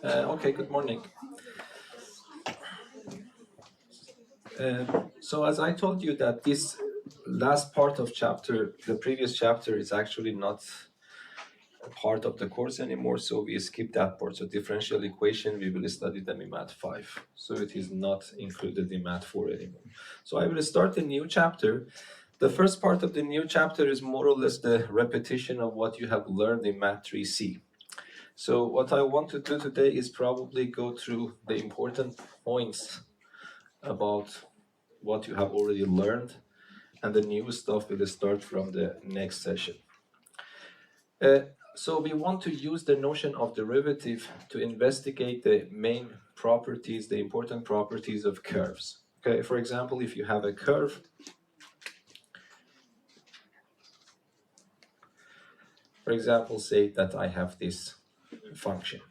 Okay, good morning. So as I told you that this last part of the previous chapter is actually not a part of the course anymore, so we skip that part. So differential equation, we will study them in Math 5. So it is not included in Math 4 anymore. So I will start a new chapter. The first part of the new chapter is more or less the repetition of what you have learned in Math 3C. So what I want to do today is probably go through the important points about what you have already learned, and the new stuff will start from the next session. So we want to use the notion of derivative to investigate the main properties, the important properties of curves. Okay, for example, if you have a curve, for example, say that I have this function.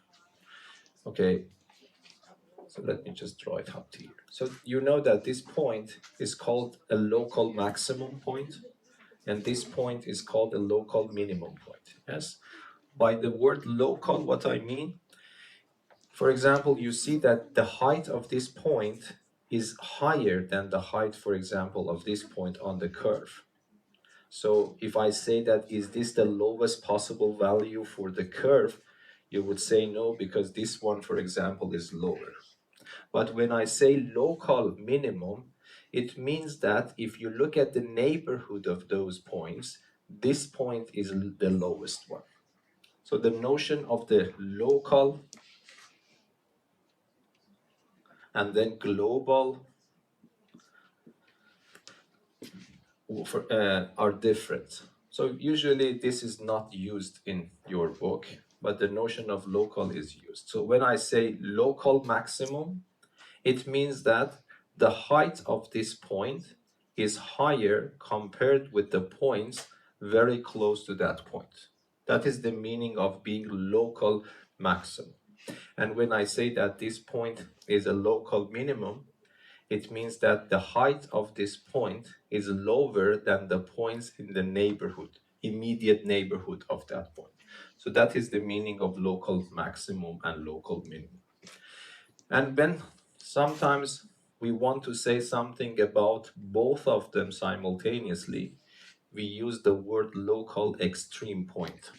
Okay, so let me just draw it up here. So you know that this point is called a local maximum point, and this point is called a local minimum point. Yes? By the word local, what I mean, for example, you see that the height of this point is higher than the height, for example, of this point on the curve. So if I say that, is this the lowest possible value for the curve? You would say no, because this one, for example, is lower. But when I say local minimum, it means that if you look at the neighborhood of those points, this point is the lowest one. So the notion of the local and then global are different. So usually this is not used in your book, but the notion of local is used. So when I say local maximum, it means that the height of this point is higher compared with the points very close to that point. That is the meaning of being local maximum. And when I say that this point is a local minimum, it means that the height of this point is lower than the points in the neighborhood, immediate neighborhood of that point. So that is the meaning of local maximum and local minimum. And when sometimes we want to say something about both of them simultaneously, we use the word local extreme point.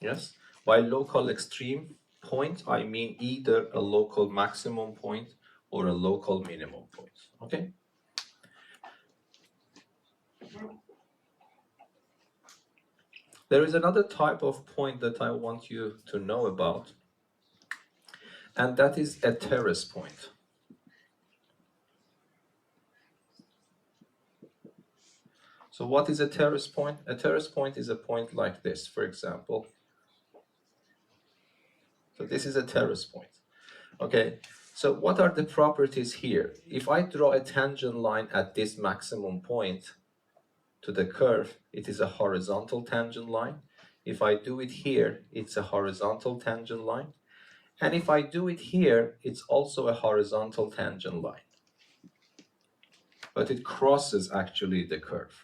Yes? By local extreme point, I mean either a local maximum point or a local minimum point. Okay? There is another type of point that I want you to know about, and that is a terrace point. So what is a terrace point? A terrace point is a point like this, for example. So this is a terrace point. Okay, so what are the properties here? If I draw a tangent line at this maximum point to the curve, it is a horizontal tangent line. If I do it here, it's a horizontal tangent line. And if I do it here, it's also a horizontal tangent line. But it crosses actually the curve.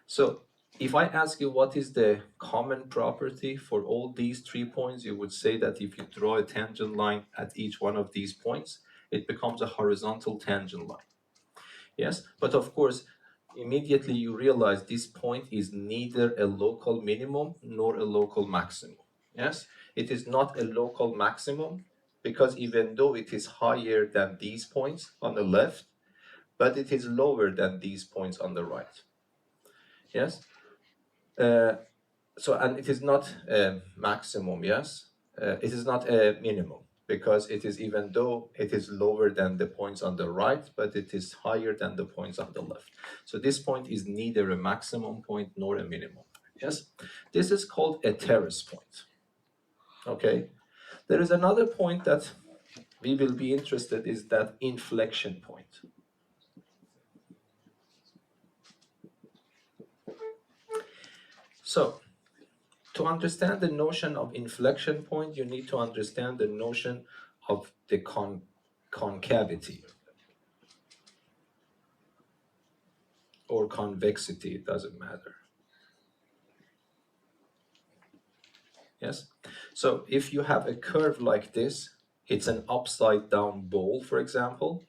So if I ask you what is the common property for all these 3 points, you would say that if you draw a tangent line at each one of these points, it becomes a horizontal tangent line. Yes, but of course, immediately you realize this point is neither a local minimum nor a local maximum. Yes, it is not a local maximum because even though it is higher than these points on the left, but it is lower than these points on the right. Yes, so and it is not a maximum. Yes, it is not a minimum because it is, even though it is lower than the points on the right, but it is higher than the points on the left. So this point is neither a maximum point nor a minimum. Yes, this is called a terrace point. Okay, there is another point that we will be interested is that inflection point. So to understand the notion of inflection point, you need to understand the notion of the concavity. or convexity, it doesn't matter. Yes? So if you have a curve like this, it's an upside down bowl, for example,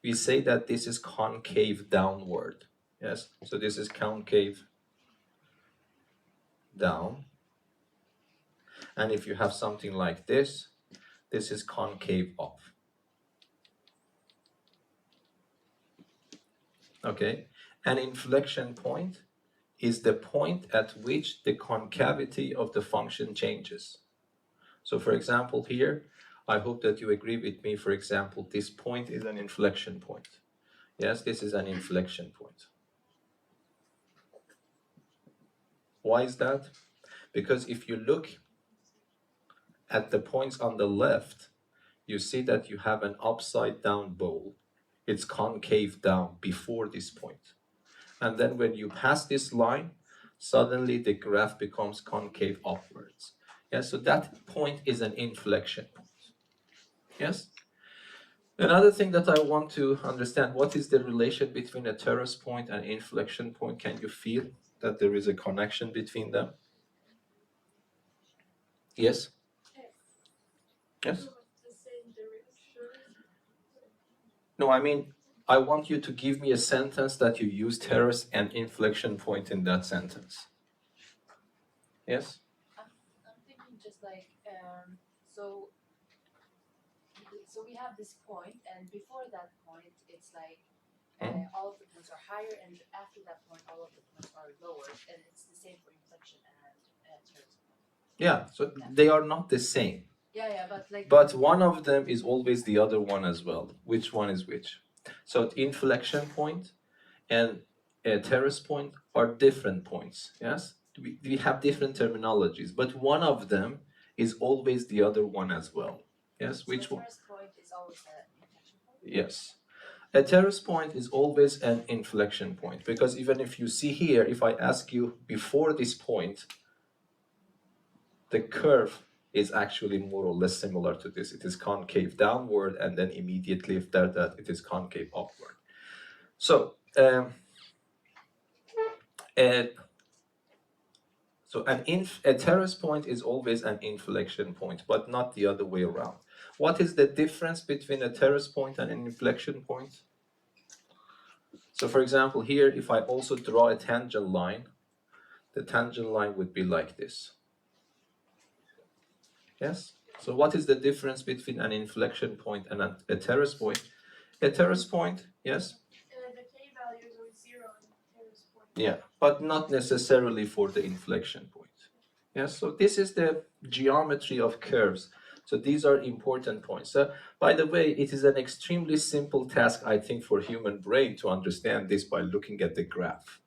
we say that this is concave downward. Yes? So this is concave down. And if you have something like this is concave up. Okay? An inflection point is the point at which the concavity of the function changes. So for example here, I hope that you agree with me, for example, this point is an inflection point. Yes, this is an inflection point. Why is that? Because if you look at the points on the left, you see that you have an upside down bowl. It's concave down before this point. And then when you pass this line, suddenly the graph becomes concave upwards. Yes, so that point is an inflection point. Yes? Another thing that I want to understand, what is the relation between a terrace point and inflection point? Can you feel that there is a connection between them? Yes? Yes? No, I mean, I want you to give me a sentence that you use terrace and inflection point in that sentence. Yes? I'm thinking just like, so we have this point, and before that point, it's like all of the points are higher, and after that point, all of the points are lower, and it's the same for inflection and terrace point. Yeah, so they are not the same. Yeah, but like. But one of them is always the other one as well. Which one is which? So inflection point and a terrace point are different points. Yes, we have different terminologies, but one of them is always the other one as well. Yes, So which one? Terrace point is always an inflection point. Yes. A terrace point is always an inflection point, because even if you see here, if I ask you before this point, the curve is actually more or less similar to this. It is concave downward, and then immediately after that, it is concave upward. So, a terrace point is always an inflection point, but not the other way around. What is the difference between a terrace point and an inflection point? So for example, here, if I also draw a tangent line, the tangent line would be like this. Yes? So what is the difference between an inflection point and a terrace point? A terrace point, yes? The k values are 0 in terrace point. Yeah, but not necessarily for the inflection point. Yes, so this is the geometry of curves. So these are important points. So, by the way, it is an extremely simple task, I think, for human brain to understand this by looking at the graph.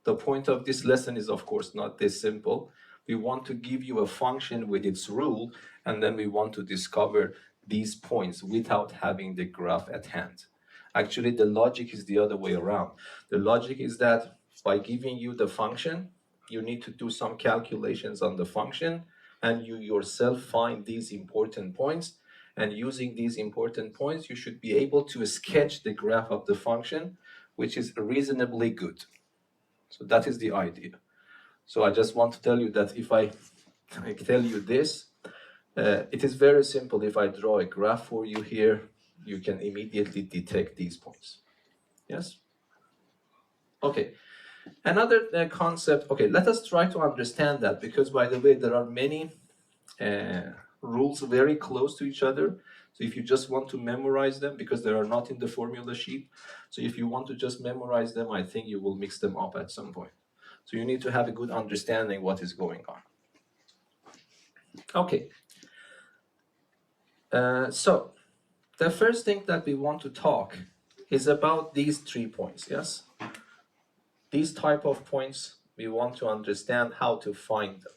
The point of this lesson is, of course, not this simple. We want to give you a function with its rule, and then we want to discover these points without having the graph at hand. Actually, the logic is the other way around. The logic is that by giving you the function, you need to do some calculations on the function, and you yourself find these important points. And using these important points, you should be able to sketch the graph of the function, which is reasonably good. So that is the idea. So I just want to tell you that if I tell you this, it is very simple. If I draw a graph for you here, you can immediately detect these points. Yes? Okay. Another concept, okay, let us try to understand that, because by the way, there are many rules very close to each other. So if you just want to memorize them, because they are not in the formula sheet, so if you want to just memorize them, I think you will mix them up at some point. So you need to have a good understanding what is going on. Okay. So the first thing that we want to talk is about these 3 points, yes? These type of points, we want to understand how to find them.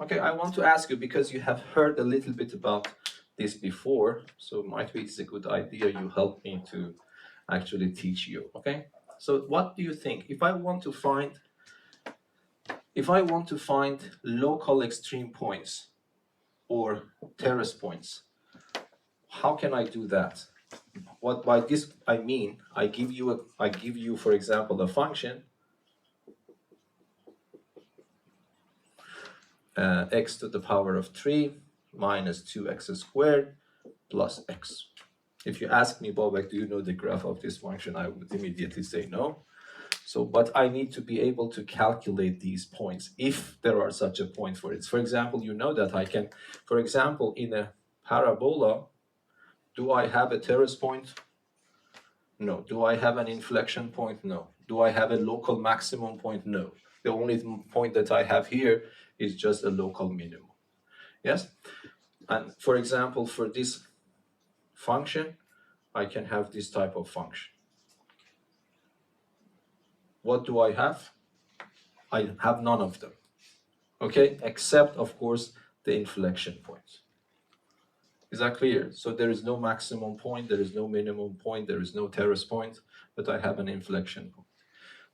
Okay, I want to ask you, because you have heard a little bit about this before, so might be it's a good idea you help me to actually teach you, okay? So what do you think? If I want to find local extreme points or terrace points, how can I do that? what by this I mean, I give you, for example, a function x to the power of 3 minus 2x squared plus x. If you ask me, Bobek, do you know the graph of this function? I would immediately say no. So, but I need to be able to calculate these points if there are such a point for it. For example, you know that I can, for example, in a parabola, do I have a terrace point? No. Do I have an inflection point? No. Do I have a local maximum point? No. The only point that I have here is just a local minimum. Yes? And for example, for this function, I can have this type of function. What do I have? I have none of them. Okay? Except, of course, the inflection point. Is that clear? So there is no maximum point, there is no minimum point, there is no terrace point, but I have an inflection point.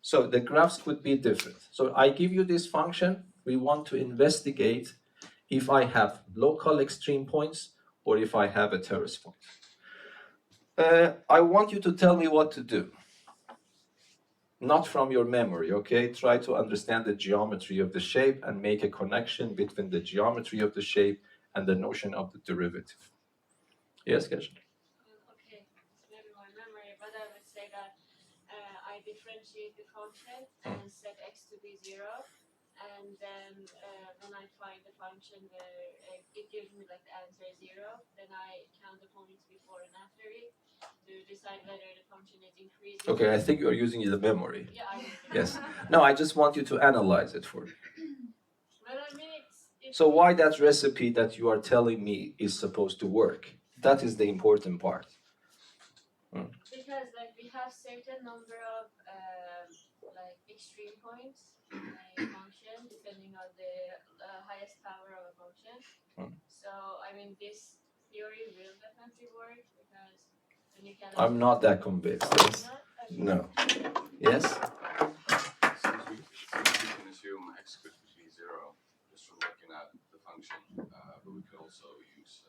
So the graphs could be different. So I give you this function. We want to investigate if I have local extreme points or if I have a terrace point. I want you to tell me what to do. Not from your memory, okay? Try to understand the geometry of the shape and make a connection between the geometry of the shape and the notion of the derivative. Yes, Kash? Okay, maybe my memory, but I would say that I differentiate the function and set x to be 0, and then when I find the function where it gives me like the answer 0, then I count the points before and after it to decide whether the function is increasing. Okay, I think you're using the memory. Yeah, I Yes. No, I just want you to analyze it for me. But I mean, it's So why that recipe that you are telling me is supposed to work? That is the important part. because like we have certain number of like extreme points in a function depending on the highest power of a function. So I mean, this theory will definitely work because then you can. I'm not that convinced. Yes? No. Yes? Since we can assume x could be 0 just from looking at the function, but we could also use.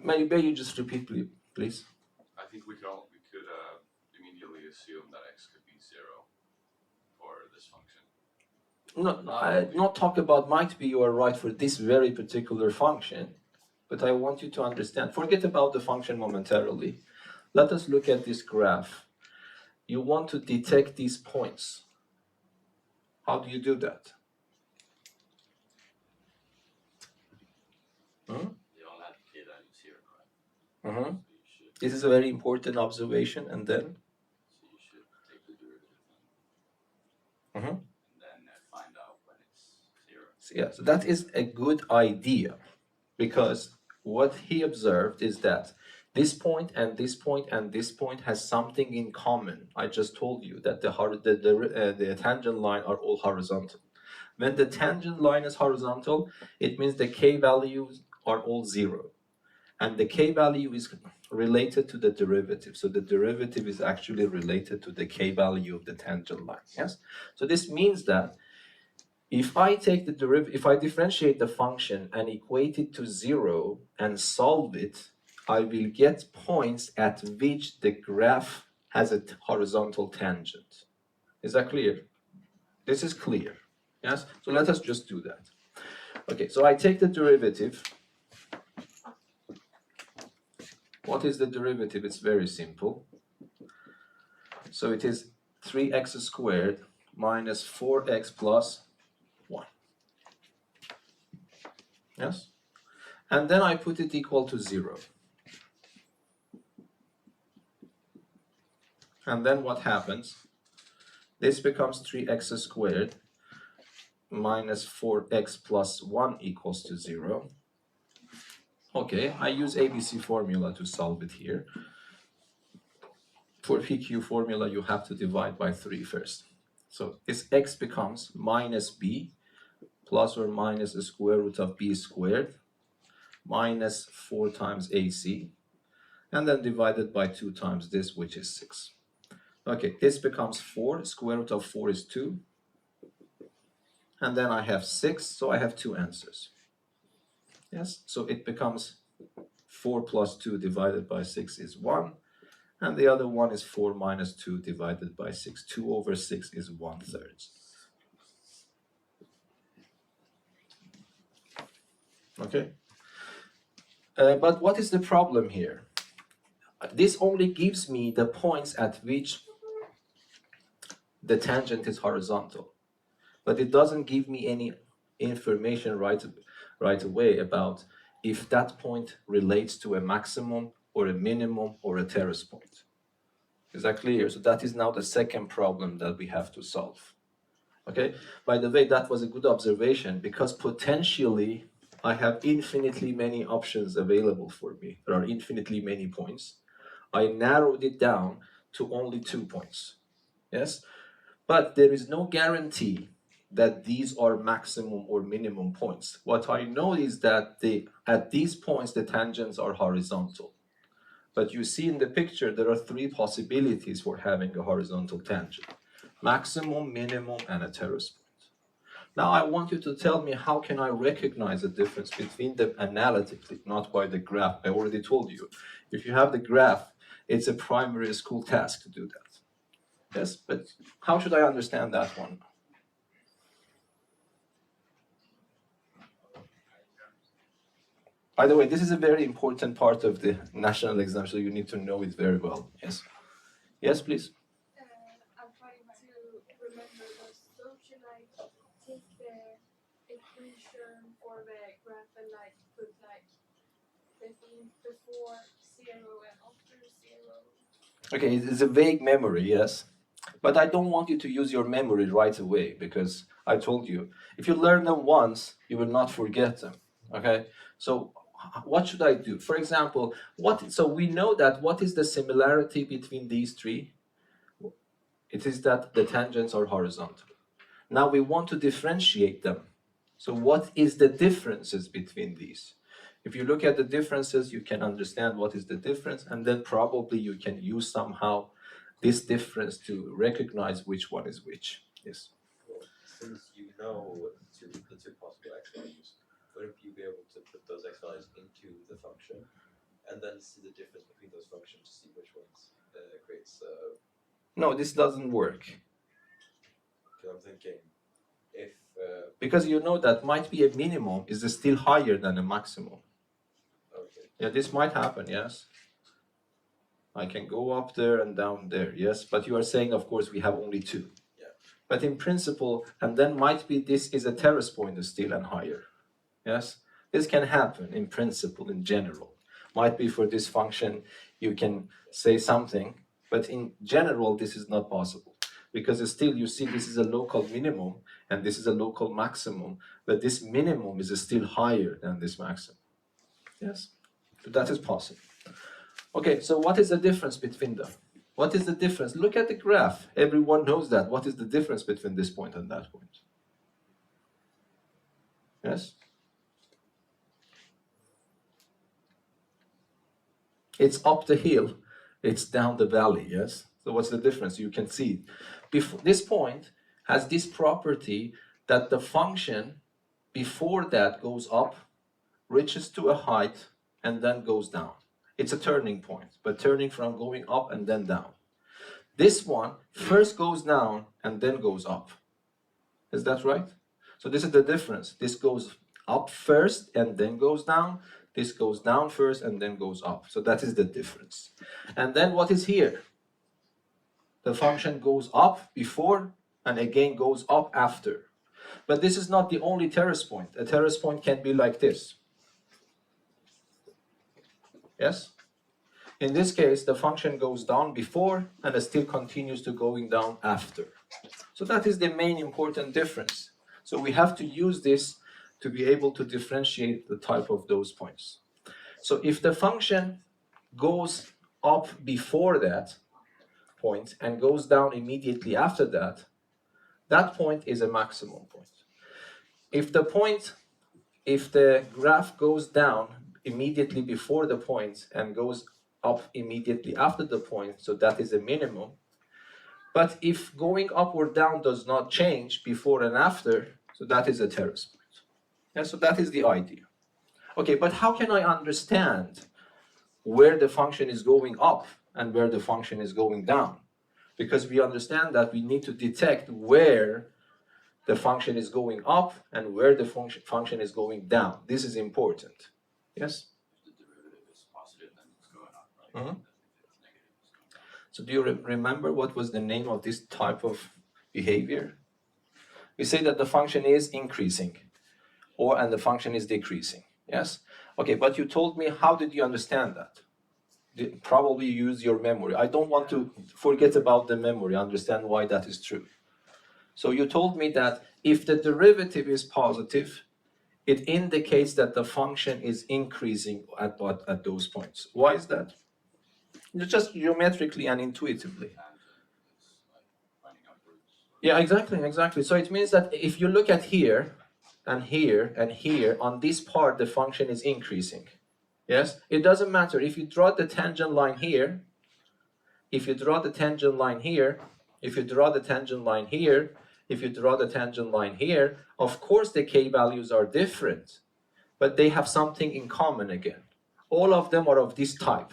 May you just repeat, please? I think we could immediately assume that x could be 0 for this function. No, I not talk about might be you are right for this very particular function, but I want you to understand. Forget about the function momentarily. Let us look at this graph. You want to detect these points. How do you do that? You don't have to key that in 0, right? Mm-hmm. So you should, This is a very important observation, and then? so you should take the derivative Mm-hmm. and then find out when it's 0. So, yeah, so that is a good idea, because what he observed is that this point and this point and this point has something in common. I just told you that the tangent line are all horizontal. When the tangent line is horizontal, it means the k values are all 0. And the k value is related to the derivative. So the derivative is actually related to the k value of the tangent line. Yes? So this means that if I take the derivative, if I differentiate the function and equate it to 0 and solve it, I will get points at which the graph has a horizontal tangent. Is that clear? This is clear. Yes? So let us just do that. Okay, so I take the derivative. What is the derivative? It's very simple. So it is 3x squared minus 4x plus 1. Yes? And then I put it equal to 0. And then what happens? This becomes 3x squared minus 4x plus 1 equals to 0. Okay, I use ABC formula to solve it here. For PQ formula, you have to divide by 3 first. So this x becomes minus b plus or minus the square root of b squared minus 4 times AC, and then divided by 2 times this, which is 6. Okay, this becomes 4, square root of 4 is 2, and then I have 6, so I have 2 answers. Yes, so it becomes 4 plus 2 divided by 6 is 1, and the other one is 4 minus 2 divided by 6. 2 over 6 is 1/3. Okay? But what is the problem here? This only gives me the points at which the tangent is horizontal. But it doesn't give me any information right away about if that point relates to a maximum or a minimum or a terrace point. Is that clear? So that is now the second problem that we have to solve. Okay? By the way, that was a good observation because potentially I have infinitely many options available for me. There are infinitely many points. I narrowed it down to only 2 points. Yes? But there is no guarantee that these are maximum or minimum points. What I know is that at these points, the tangents are horizontal. But you see in the picture, there are 3 possibilities for having a horizontal tangent. Maximum, minimum, and a terrace point. Now I want you to tell me how can I recognize the difference between them analytically, not by the graph. I already told you. If you have the graph, it's a primary school task to do that. Yes, but how should I understand that one? By the way, this is a very important part of the national exam, so you need to know it very well. Yes? Yes, please? I'm trying to remember this. So should I take the equation or the graph and like put like the thing before 0 and after 0? Okay, it's a vague memory, yes. But I don't want you to use your memory right away because I told you, if you learn them once, you will not forget them. Okay? So what should I do? For example, so we know that what is the similarity between these 3? It is that the tangents are horizontal. Now we want to differentiate them. So what is the differences between these? If you look at the differences, you can understand what is the difference, and then probably you can use somehow this difference to recognize which one is which. Yes. Well, since you know the two possible x values, wouldn't you be able to put those x values into the function and then see the difference between those functions to see which ones creates? No, this doesn't work. Because I'm thinking, if because you know that might be a minimum is still higher than a maximum. okay. Yeah, this might happen. Yes. I can go up there and down there, yes, but you are saying, of course, we have only 2. Yeah. But in principle, and then might be this is a terrace point still and higher, yes? This can happen in principle, in general. Might be for this function, you can say something, but in general, this is not possible. Because still, you see, this is a local minimum, and this is a local maximum, but this minimum is still higher than this maximum, yes? So that is possible. Okay, so what is the difference between them? What is the difference? Look at the graph. Everyone knows that. What is the difference between this point and that point? Yes? It's up the hill. It's down the valley, yes? So what's the difference? You can see. This point has this property that the function before that goes up, reaches to a height, and then goes down. It's a turning point, but turning from going up and then down. This one first goes down and then goes up. Is that right? So this is the difference. This goes up first and then goes down. This goes down first and then goes up. So that is the difference. And then what is here? The function goes up before and again goes up after. But this is not the only terrace point. A terrace point can be like this. Yes? In this case, the function goes down before and it still continues to going down after. So that is the main important difference. So we have to use this to be able to differentiate the type of those points. So if the function goes up before that point and goes down immediately after that, that point is a maximum point. If the graph goes down immediately before the point and goes up immediately after the point, so that is a minimum. But if going up or down does not change before and after, so that is a terrace point. Yeah, so that is the idea. Okay, but how can I understand where the function is going up and where the function is going down. Because we understand that we need to detect where the function is going up and where the function is going down. This is important. Yes? If the derivative is positive, then it's going up, right? Mhm. If it's negative, it's going down. So do you remember what was the name of this type of behavior? We say that the function is increasing and the function is decreasing. Yes? Okay, but you told me, how did you understand that? Probably use your memory. I don't want to forget about the memory, understand why that is true. So you told me that if the derivative is positive, it indicates that the function is increasing at those points. Why is that? Just geometrically and intuitively. Tangent is like finding upwards. Yeah, exactly. So it means that if you look at here and here and here, on this part, the function is increasing. Yes? It doesn't matter. If you draw the tangent line here, if you draw the tangent line here, if you draw the tangent line here, if you draw the tangent line here, of course the k values are different, but they have something in common again. All of them are of this type.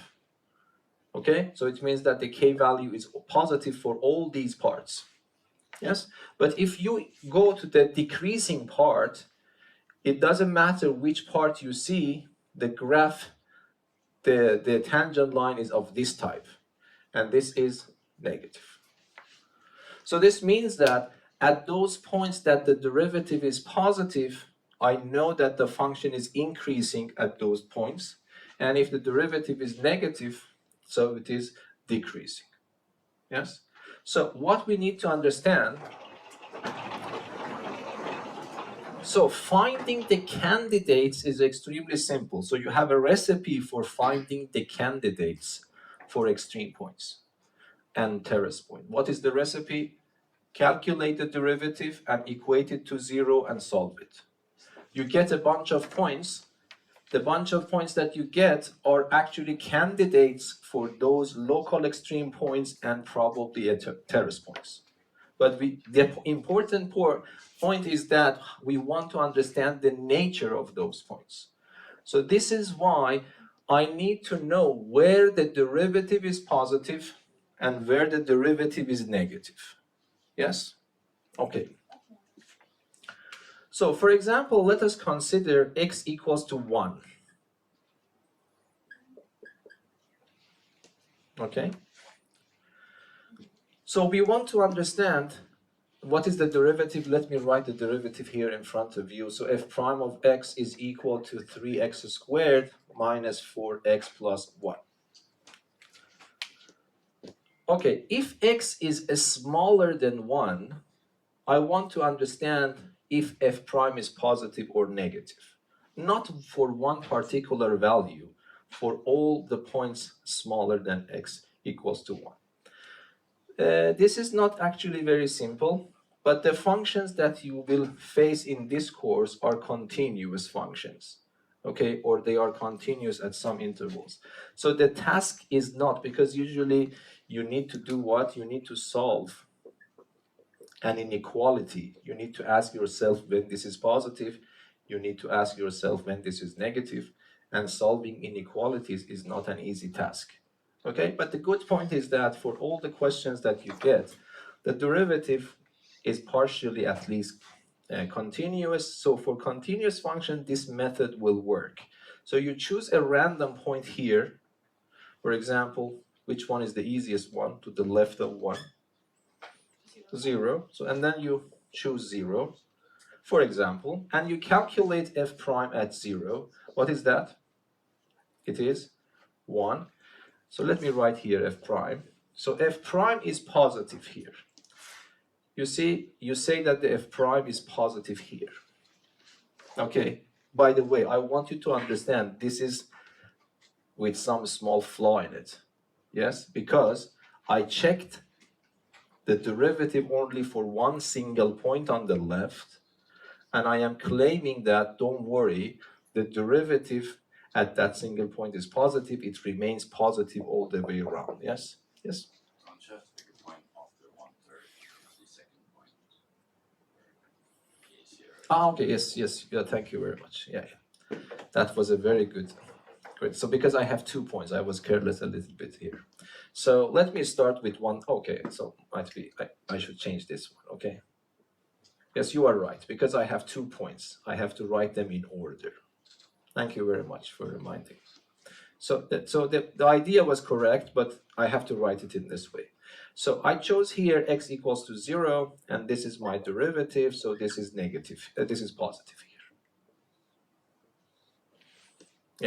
Okay? So it means that the k value is positive for all these parts. Yes? But if you go to the decreasing part, it doesn't matter which part you see, the graph, the tangent line is of this type, and this is negative. So this means that at those points that the derivative is positive, I know that the function is increasing at those points, and if the derivative is negative, so it is decreasing. Yes? So what we need to understand, so finding the candidates is extremely simple. So you have a recipe for finding the candidates for extreme points and terrace point. What is the recipe? Calculate the derivative and equate it to 0 and solve it. You get a bunch of points. The bunch of points that you get are actually candidates for those local extreme points and probably terrace points. But the important point is that we want to understand the nature of those points. So this is why I need to know where the derivative is positive and where the derivative is negative. Yes? Okay. So for example, let us consider x equals to 1. Okay? So we want to understand what is the derivative. Let me write the derivative here in front of you. So f prime of x is equal to 3x squared minus 4x plus 1. Okay, if x is smaller than 1, I want to understand if f prime is positive or negative. Not for one particular value, for all the points smaller than x equals to 1. This is not actually very simple, but the functions that you will face in this course are continuous functions, okay, or they are continuous at some intervals. So the task is not, because usually you need to do what? You need to solve an inequality. You need to ask yourself when this is positive, you need to ask yourself when this is negative, and solving inequalities is not an easy task. Okay, but the good point is that for all the questions that you get, the derivative is partially at least continuous. So for continuous function, this method will work. So you choose a random point here. For example, which one is the easiest one? To the left of 1. 0. So and then you choose 0, for example, and you calculate f prime at 0. What is that? It is 1. So let me write here f prime. So f prime is positive here. You see, you say that the f prime is positive here. Okay, by the way, I want you to understand this is with some small flaw in it. Yes, because I checked the derivative only for one single point on the left, and I am claiming that, don't worry, the derivative at that single point is positive. It remains positive all the way around. Yes? Yes? Don't you have to pick a point after 1/3 the second point? Easier. Okay, yes. Yeah, thank you very much. Yeah. That was a very good. Great. So because I have 2 points, I was careless a little bit here. So let me start with one. Okay, so might be I should change this one. Okay. Yes, you are right, because I have 2 points. I have to write them in order. Thank you very much for reminding. So the idea was correct, but I have to write it in this way. So I chose here x equals to 0, and this is my derivative, so this is negative. This is positive here.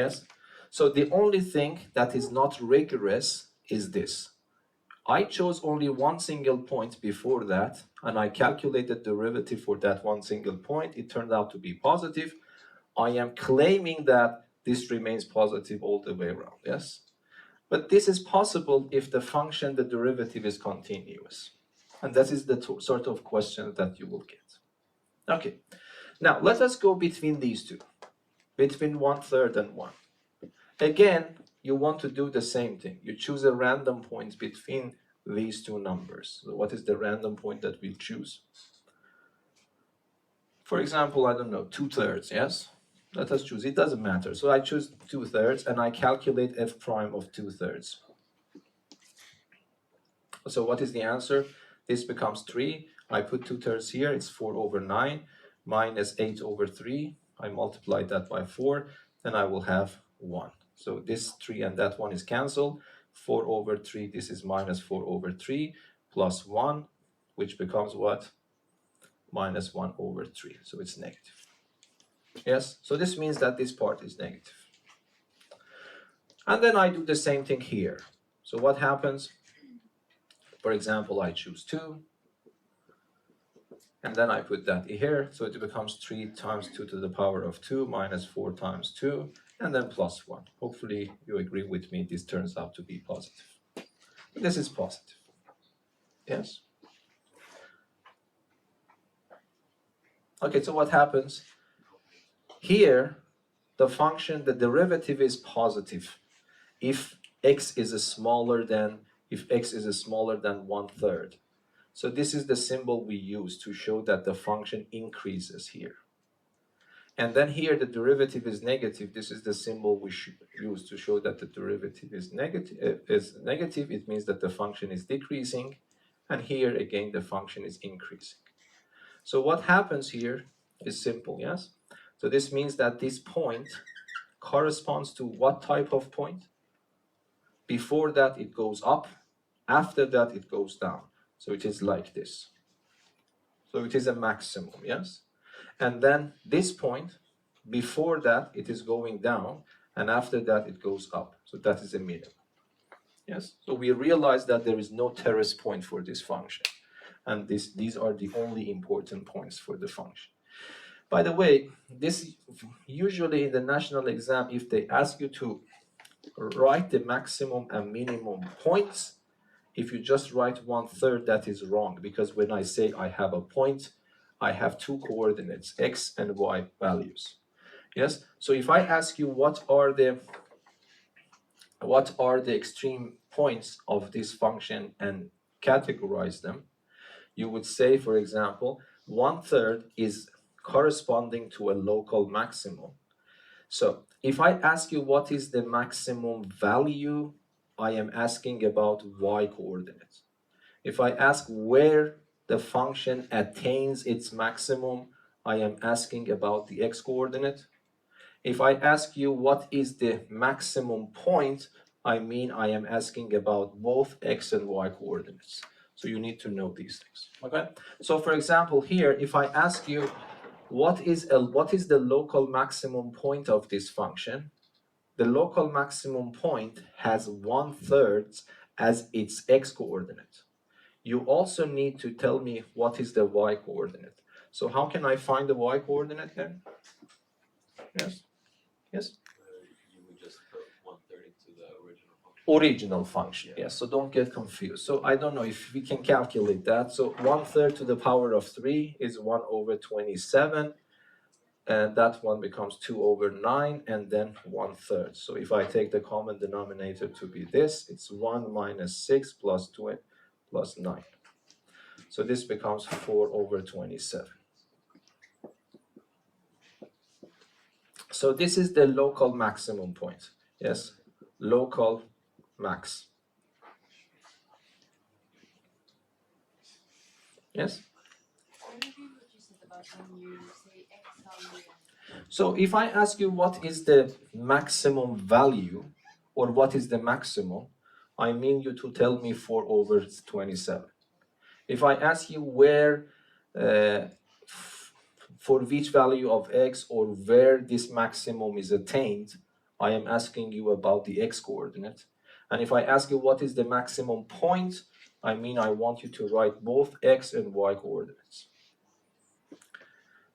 Yes? So the only thing that is not rigorous is this. I chose only one single point before that, and I calculated derivative for that one single point. It turned out to be positive. I am claiming that this remains positive all the way around, yes? But this is possible if the function, the derivative is continuous. And that is the sort of question that you will get. Okay, now let us go between these two, between 1/3 and 1. Again, you want to do the same thing. You choose a random point between these two numbers. So what is the random point that we choose? For example, I don't know, 2/3, yes? Let us choose, it doesn't matter. So I choose 2/3 and I calculate f prime of 2/3. So what is the answer? This becomes 3. I put 2/3 here, it's 4/9 minus 8/3. I multiply that by 4, and I will have 1. So this 3 and that 1 is cancelled. 4/3, this is minus 4/3 plus 1, which becomes what? Minus 1/3. So it's negative. Yes, so this means that this part is negative. And then I do the same thing here. So what happens? For example, I choose 2, and then I put that here, so it becomes 3 times 2 to the power of 2 minus 4 times 2, and then plus 1. Hopefully you agree with me, this turns out to be positive. This is positive. Yes? Okay, so what happens? Here, the function, the derivative is positive if x is smaller than 1/3. So this is the symbol we use to show that the function increases here. And then here the derivative is negative. This is the symbol we should use to show that the derivative is negative. It means that the function is decreasing. And here again the function is increasing. So what happens here is simple, yes? So this means that this point corresponds to what type of point? Before that it goes up, after that it goes down. So it is like this. So it is a maximum, yes? And then this point, before that it is going down, and after that it goes up. So that is a minimum. Yes? So we realize that there is no terrace point for this function. And these are the only important points for the function. By the way, this usually in the national exam, if they ask you to write the maximum and minimum points, if you just write 1/3, that is wrong, because when I say I have a point, I have 2 coordinates, x and y values. Yes, so if I ask you what are the extreme points of this function and categorize them, you would say, for example, 1/3 is corresponding to a local maximum. So if I ask you what is the maximum value, I am asking about y coordinates. If I ask where the function attains its maximum, I am asking about the x coordinate. If I ask you what is the maximum point, I mean I am asking about both x and y coordinates. So you need to know these things, okay? So for example, here, if I ask you what is the local maximum point of this function, the local maximum point has 1/3 as its x coordinate. You also need to tell me what is the y coordinate. So how can I find the y coordinate then? Yes? Yes? You would just put 1/3 into the original function. Original function, yes. So don't get confused. So I don't know if we can calculate that. So 1/3 to the power of 3 is 1/27. And that one becomes 2/9 and then 1/3. So if I take the common denominator to be this, it's 1 minus 6 plus 2 plus 9. So this becomes 4/27. So this is the local maximum point. Yes, local max. Yes? Can you repeat what you said about when you say x value and So if I ask you what is the maximum value, or what is the maximum, I mean you to tell me 4 over 27. If I ask you where, for which value of x, or where this maximum is attained, I am asking you about the x coordinate. And if I ask you what is the maximum point, I mean I want you to write both x and y coordinates.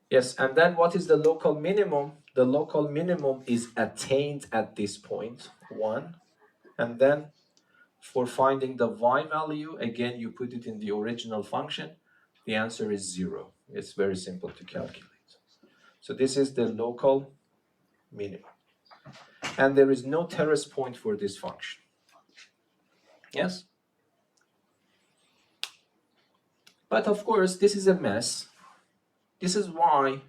Yes, and then what is the local minimum? The local minimum is attained at this point, 1. And then for finding the y value, again, you put it in the original function. The answer is 0. It's very simple to calculate. So this is the local minimum. And there is no terrace point for this function. Yes? But of course, this is a mess. This is why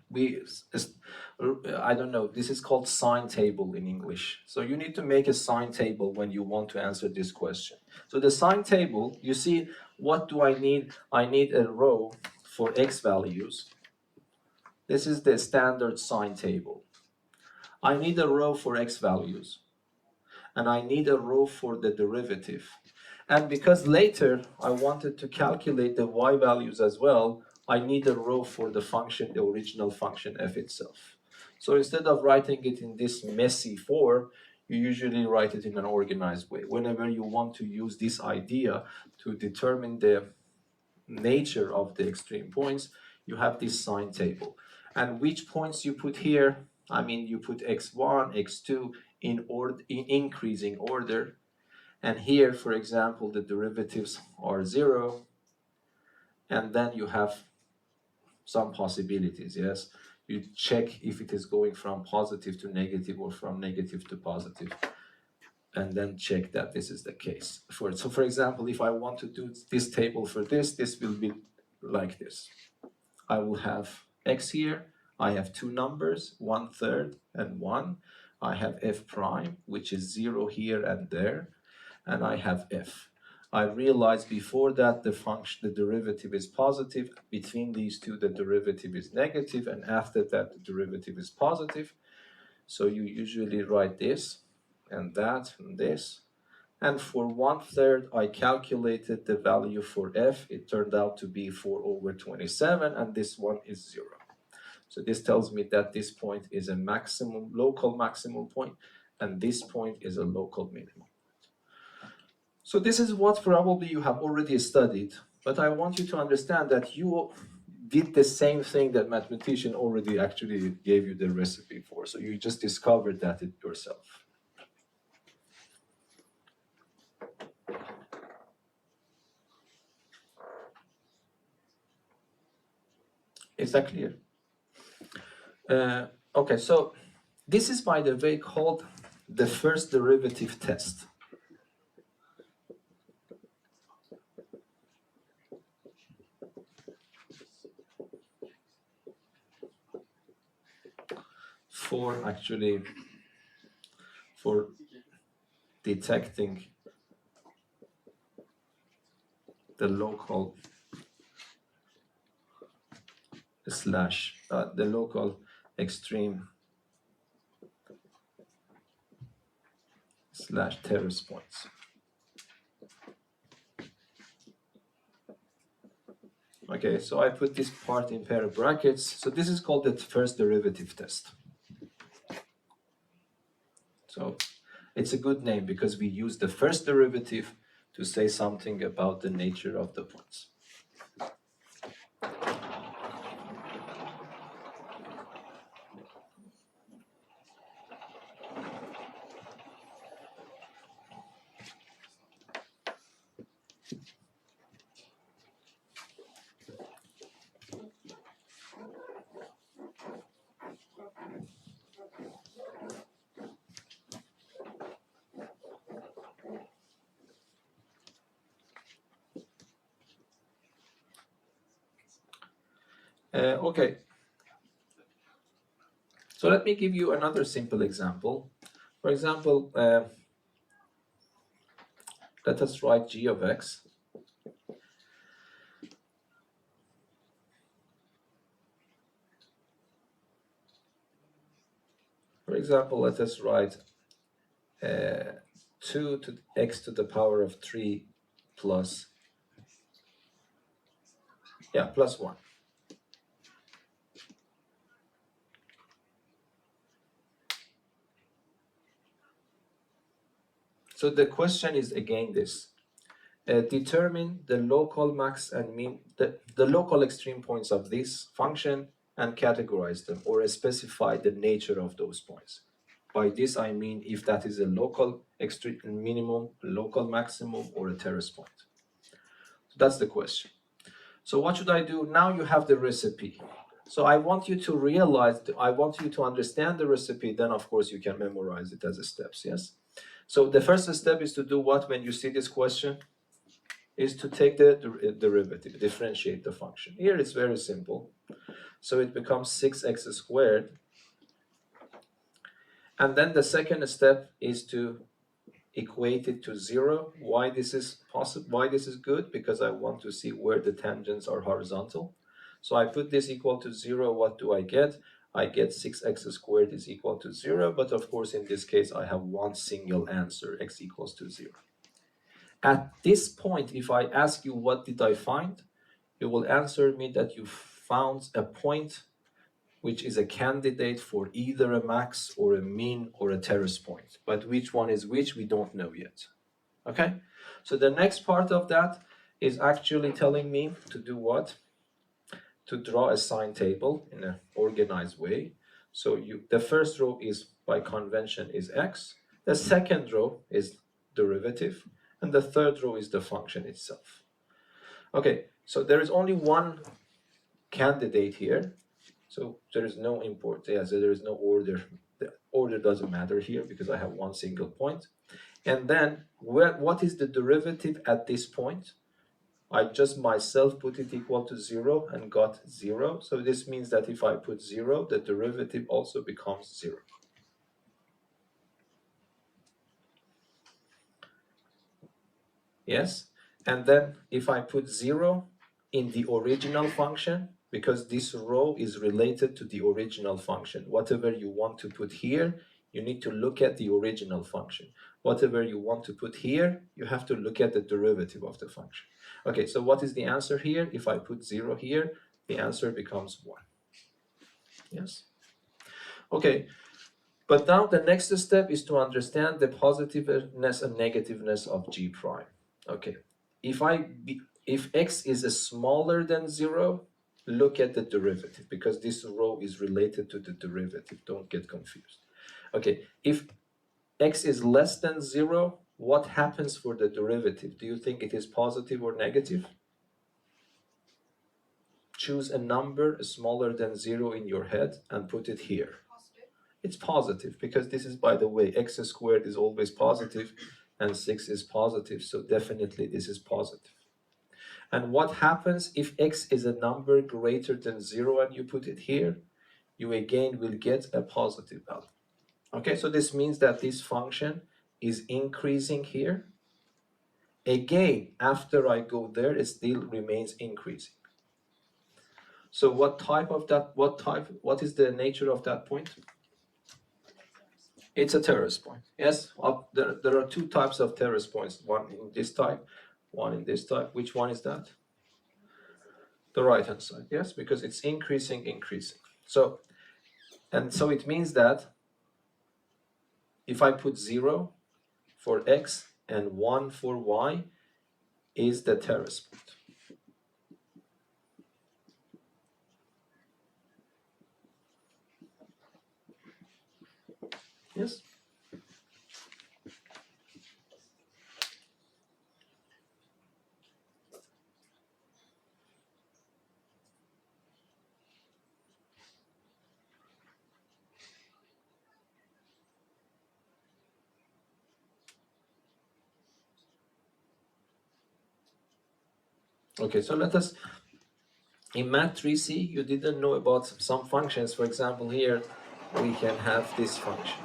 I don't know, this is called sign table in English. So you need to make a sign table when you want to answer this question. So the sign table, you see, what do I need? I need a row for x values. This is the standard sign table. I need a row for x values. And I need a row for the derivative. And because later I wanted to calculate the y values as well, I need a row for the function, the original function f itself. So instead of writing it in this messy form, you usually write it in an organized way. Whenever you want to use this idea to determine the nature of the extreme points, you have this sign table. And which points you put here, I mean, you put x1, x2 in increasing order. And here, for example, the derivatives are 0. And then you have some possibilities, yes? You check if it is going from positive to negative or from negative to positive. And then check that this is the case. So for example, if I want to do this table for this will be like this. I will have x here. I have two numbers, 1/3 and 1. I have f prime, which is 0 here and there. And I have f. I realized before that the function, the derivative is positive. Between these two, the derivative is negative. And after that, the derivative is positive. So you usually write this and that and this. And for 1/3, I calculated the value for f. It turned out to be 4 over 27, and this one is 0. So this tells me that this point is a maximum, local maximum point, and this point is a local minimum. So this is what probably you have already studied, but I want you to understand that you did the same thing that mathematician already actually gave you the recipe for. So you just discovered that it yourself. Is that clear? Okay, so this is, by the way, called the first derivative test. For detecting the local the local extreme / terrace points. Okay, so I put this part in pair of brackets. So this is called the first derivative test. So it's a good name because we use the first derivative to say something about the nature of the points. Okay. So let me give you another simple example. For example, let us write g of x. example, let us write 2 to x to the power of 3 plus, plus 1. So the question is again this. Determine the local max and mean, the local extreme points of this function and categorize them, or specify the nature of those points. By this I mean if that is a local extreme minimum, local maximum, or a terrace point. So that's the question. So what should I do? Now you have the recipe. So I want you to realize, I want you to understand the recipe, then of course you can memorize it as a steps, yes? So the first step is to do what when you see this question? Is to take the derivative, differentiate the function. Here it's very simple. So it becomes 6x squared. And then the second step is to equate it to 0. Why this is possible? Why this is good? Because I want to see where the tangents are horizontal. So I put this equal to 0. What do I get? I get 6x squared is equal to 0. But of course, in this case, I have one single answer, x equals to 0. At this point, if I ask you what did I find, you will answer me that you found a point which is a candidate for either a max or a mean or a terrace point. But which one is which, we don't know yet. Okay? So the next part of that is actually telling me to do what? To draw a sign table in an organized way. So the first row is, by convention, is x. The second row is derivative. And the third row is the function itself. Okay, so there is only one candidate here. So there is no import, so there is no order. The order doesn't matter here because I have one single point. And then what is the derivative at this point? I just myself put it equal to 0 and got 0. So this means that if I put 0, the derivative also becomes 0. Yes, and then if I put 0 in the original function, because this row is related to the original function, whatever you want to put here, you need to look at the original function. Whatever you want to put here, you have to look at the derivative of the function. Okay, so what is the answer here? If I put 0 here, the answer becomes 1. Yes? Okay, but now the next step is to understand the positiveness and negativeness of g prime. Okay, if x is smaller than 0, look at the derivative, because this row is related to the derivative. Don't get confused. Okay, if x is less than 0, what happens for the derivative? Do you think it is positive or negative? Choose a number smaller than 0 in your head and put it here. Positive. It's positive, because this is, by the way, x squared is always positive and 6 is positive, so definitely this is positive. And what happens if x is a number greater than 0 and you put it here? You again will get a positive value. Okay, so this means that this function is increasing here. Again, after I go there, it still remains increasing. So what is the nature of that point? It's a terrace point. Yes, there are two types of terrace points, one in this type, one in this type. Which one is that? The right hand side, yes, because it's increasing. So it means that if I put 0 for x and 1 for y, is the terrace point. Yes? Okay, so let us, in Math 3C, you didn't know about some functions. For example, here we can have this function.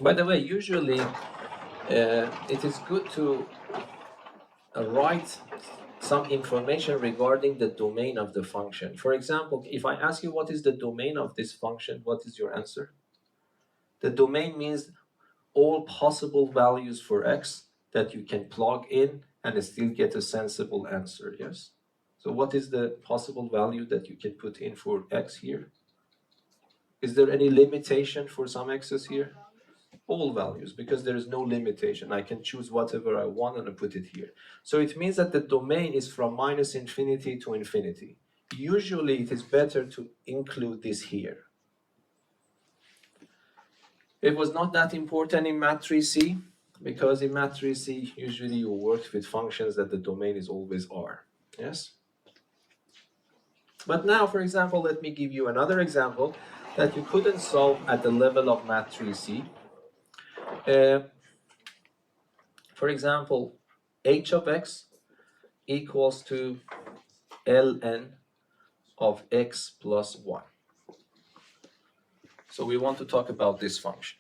By the way, usually it is good to write some information regarding the domain of the function. For example, if I ask you what is the domain of this function, what is your answer? The domain means all possible values for x that you can plug in and still get a sensible answer, yes? So what is the possible value that you can put in for x here? Is there any limitation for some x's here? All values, because there is no limitation. I can choose whatever I want and put it here. So it means that the domain is from minus infinity to infinity. Usually it is better to include this here. It was not that important in matrix C, because in matrix C, usually you work with functions that the domain is always R, yes? But now, for example, let me give you another example that you couldn't solve at the level of matrix C. For example, h of x equals to ln of x plus 1. So we want to talk about this function.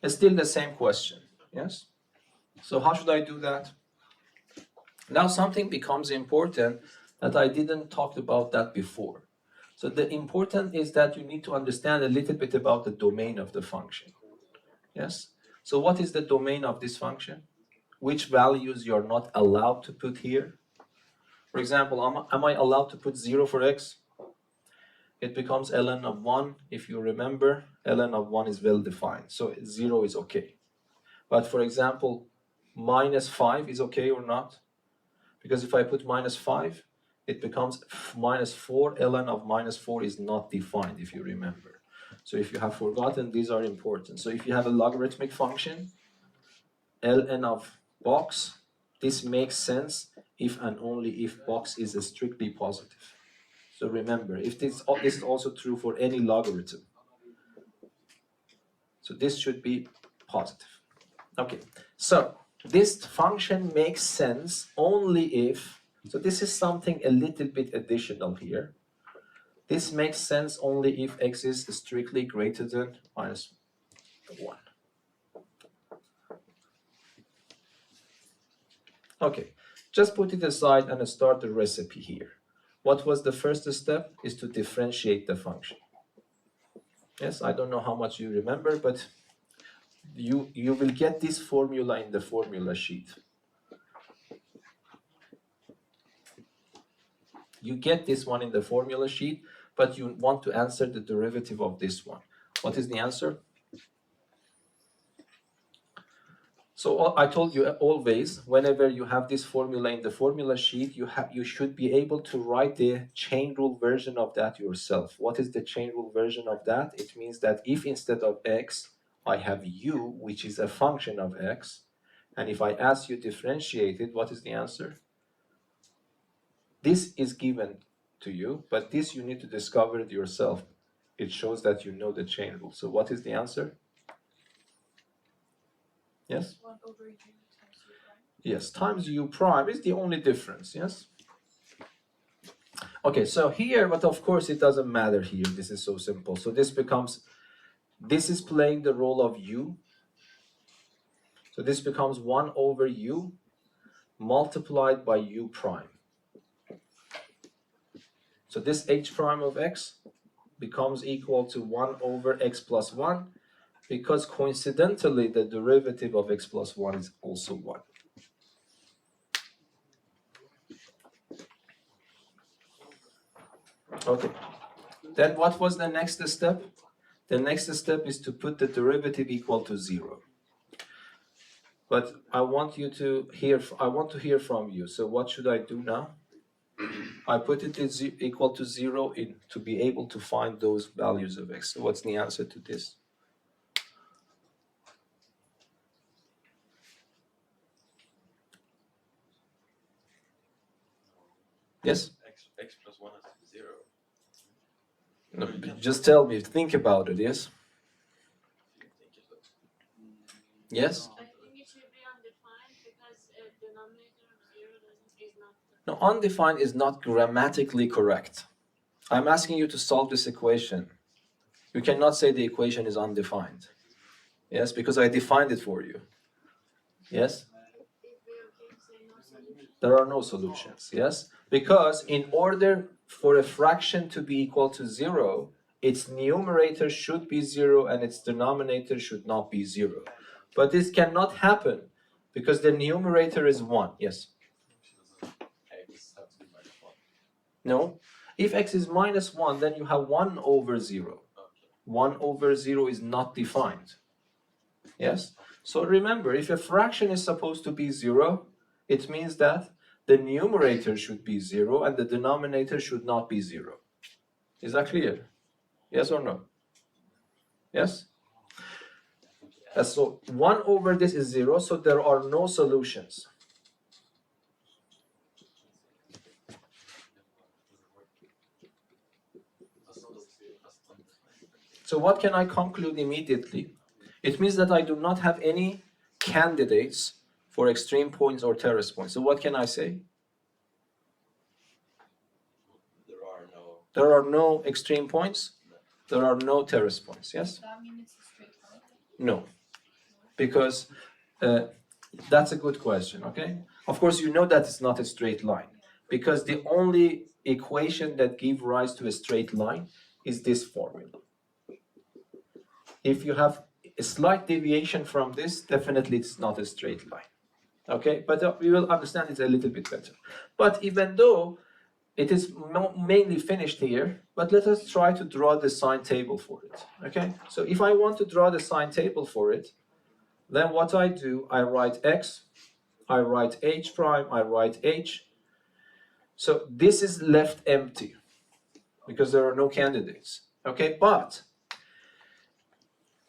It's still the same question, yes? So how should I do that? Now something becomes important that I didn't talk about that before. So the important is that you need to understand a little bit about the domain of the function, yes? So what is the domain of this function? Which values you're not allowed to put here? For example, am I allowed to put 0 for x? It becomes ln of 1. If you remember, ln of 1 is well defined, so 0 is okay. But for example, minus 5 is okay or not? Because if I put minus 5, it becomes minus 4. ln of minus 4 is not defined, if you remember. So if you have forgotten, these are important. So if you have a logarithmic function, ln of box, this makes sense if and only if box is strictly positive. So remember, if this is also true for any logarithm. So this should be positive. Okay, so this function makes sense only if, so this is something a little bit additional here. This makes sense only if x is strictly greater than minus 1. Okay, just put it aside and start the recipe here. What was the first step? Is to differentiate the function. Yes, I don't know how much you remember, but you will get this formula in the formula sheet. You get this one in the formula sheet, but you want to answer the derivative of this one. What is the answer? So I told you always, whenever you have this formula in the formula sheet, you should be able to write the chain rule version of that yourself. What is the chain rule version of that? It means that if instead of x, I have u, which is a function of x, and if I ask you differentiate it, what is the answer? This is given to you, but this you need to discover it yourself. It shows that you know the chain rule. So what is the answer? Yes? 1 over u times u prime. Yes, times u prime is the only difference, yes? Okay, so here, but of course it doesn't matter here. This is so simple. So this becomes, this is playing the role of u. So this becomes 1 over u multiplied by u prime. So this h prime of x becomes equal to 1 over x plus 1, because coincidentally the derivative of x plus 1 is also 1. Okay, then what was the next step? The next step is to put the derivative equal to 0. But I want to hear from you. So what should I do now? I put it equal to 0 in to be able to find those values of x. So what's the answer to this? Yes? X plus 1 is 0. No, just tell me, think about it, yes? Yes? I think it should be undefined because denominator of 0 is not. No, undefined is not grammatically correct. I'm asking you to solve this equation. You cannot say the equation is undefined. Yes, because I defined it for you. Yes? If we can say no solution. There are no solutions. Yes? Because in order for a fraction to be equal to 0, its numerator should be 0 and its denominator should not be 0. But this cannot happen because the numerator is 1. Yes? X have to be -1. No? If x is -1, then you have 1 over 0. Okay. 1 over 0 is not defined. Yes? So remember, if a fraction is supposed to be 0, it means that the numerator should be 0 and the denominator should not be 0. Is that clear? Yes or no? Yes? So 1 over this is 0, so there are no solutions. So what can I conclude immediately? It means that I do not have any candidates for extreme points or terrace points. So what can I say? There are no extreme points. There are no terrace points. Yes? That means it's a straight line? No. Because that's a good question, okay? Of course, you know that it's not a straight line. Because the only equation that gives rise to a straight line is this formula. If you have a slight deviation from this, definitely it's not a straight line. Okay, but we will understand it a little bit better. But even though it is mainly finished here, but let us try to draw the sine table for it. Okay, so if I want to draw the sine table for it, then what I do, I write x, I write h prime, I write h. So this is left empty because there are no candidates. Okay, but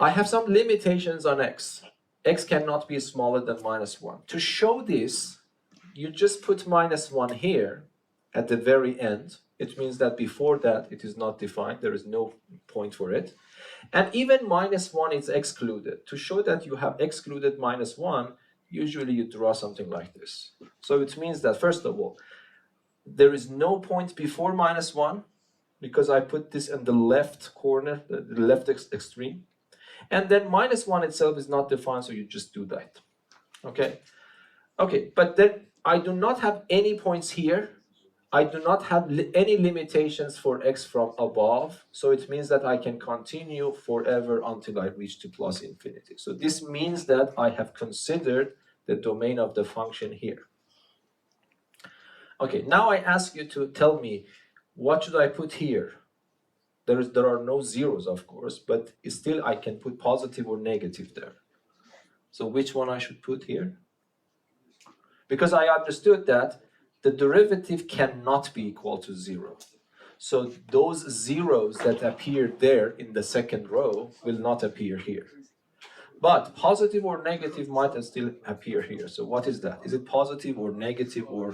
I have some limitations on x. X cannot be smaller than -1. To show this, you just put -1 here at the very end. It means that before that it is not defined. There is no point for it. And even -1 is excluded. To show that you have excluded -1, usually you draw something like this. So it means that, first of all, there is no point before -1 because I put this in the left corner, the left extreme. And then -1 itself is not defined, so you just do that. Okay? Okay, but then I do not have any points here. I do not have any limitations for x from above, so it means that I can continue forever until I reach to plus infinity. So this means that I have considered the domain of the function here. Okay, now I ask you to tell me, what should I put here? There are no zeros, of course, but still I can put positive or negative there. So which one I should put here? Because I understood that the derivative cannot be equal to 0. So those zeros that appear there in the second row will not appear here. But positive or negative might still appear here. So what is that? Is it positive or negative or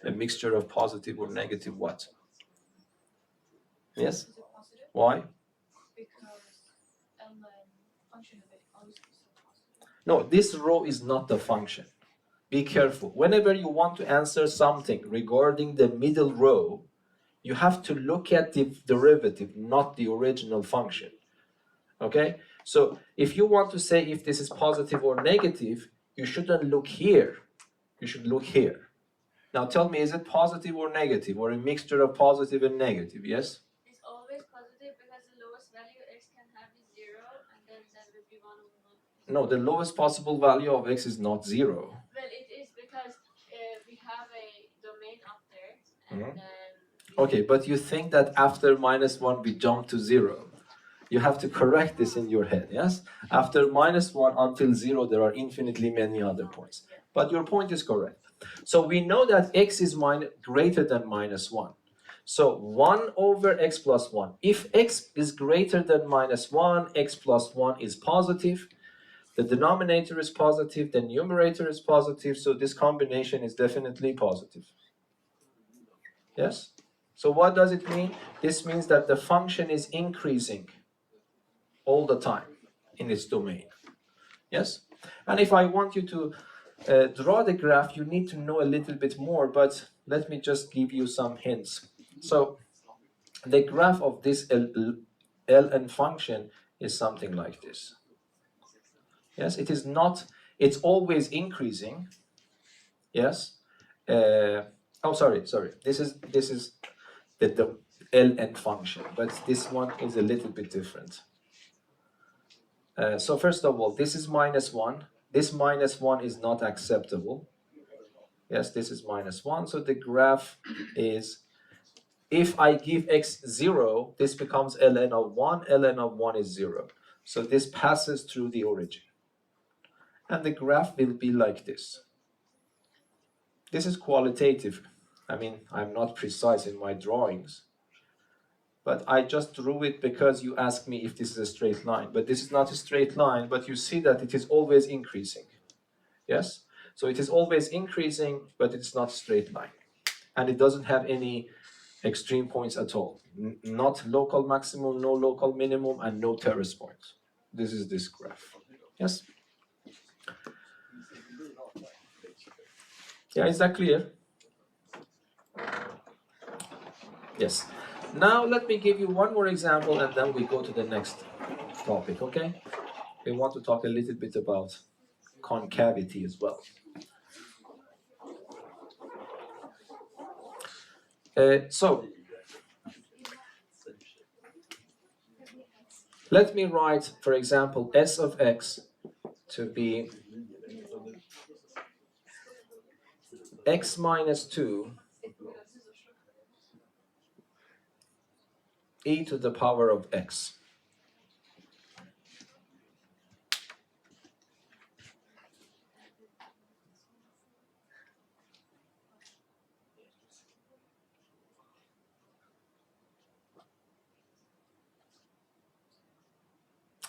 a mixture of positive or negative what? Yes? Is it positive? Why? Because function of it always is positive. No, this row is not the function. Be careful. Whenever you want to answer something regarding the middle row, you have to look at the derivative, not the original function. Okay? So if you want to say if this is positive or negative, you shouldn't look here. You should look here. Now tell me, is it positive or negative, or a mixture of positive and negative? Yes? It's always positive because the lowest value x can have is 0, and then that would be 1 over 1. No, the lowest possible value of x is not 0. Well, it is because we have a domain up there, and Mhm. then Okay, but you think that after -1 we jump to 0. You have to correct this in your head, yes? After -1 until 0, there are infinitely many other points. But your point is correct. So we know that x is greater than -1. So 1 over x plus 1. If x is greater than -1, x plus 1 is positive. The denominator is positive, the numerator is positive, so this combination is definitely positive. Yes? So what does it mean? This means that the function is increasing all the time in its domain. Yes? And if I want you to draw the graph, you need to know a little bit more, but let me just give you some hints. So the graph of this ln function is something like this. Yes, it is not, it's always increasing. Yes. Oh, sorry. This is the ln function, but this one is a little bit different. So first of all, this is -1. This -1 is not acceptable. Yes, this is -1. So the graph is, if I give x 0, this becomes ln of 1. ln of 1 is 0. So this passes through the origin. And the graph will be like this. This is qualitative. I mean, I'm not precise in my drawings, but I just drew it because you asked me if this is a straight line. But this is not a straight line, but you see that it is always increasing. Yes? So it is always increasing, but it's not a straight line. And it doesn't have any extreme points at all. Not local maximum, no local minimum, and no terrace points. This is this graph. Yes? Yeah, is that clear? Yes. Now let me give you one more example and then we go to the next topic, okay? We want to talk a little bit about concavity as well. So, let me write, for example, s of x to be x minus 2 e to the power of x.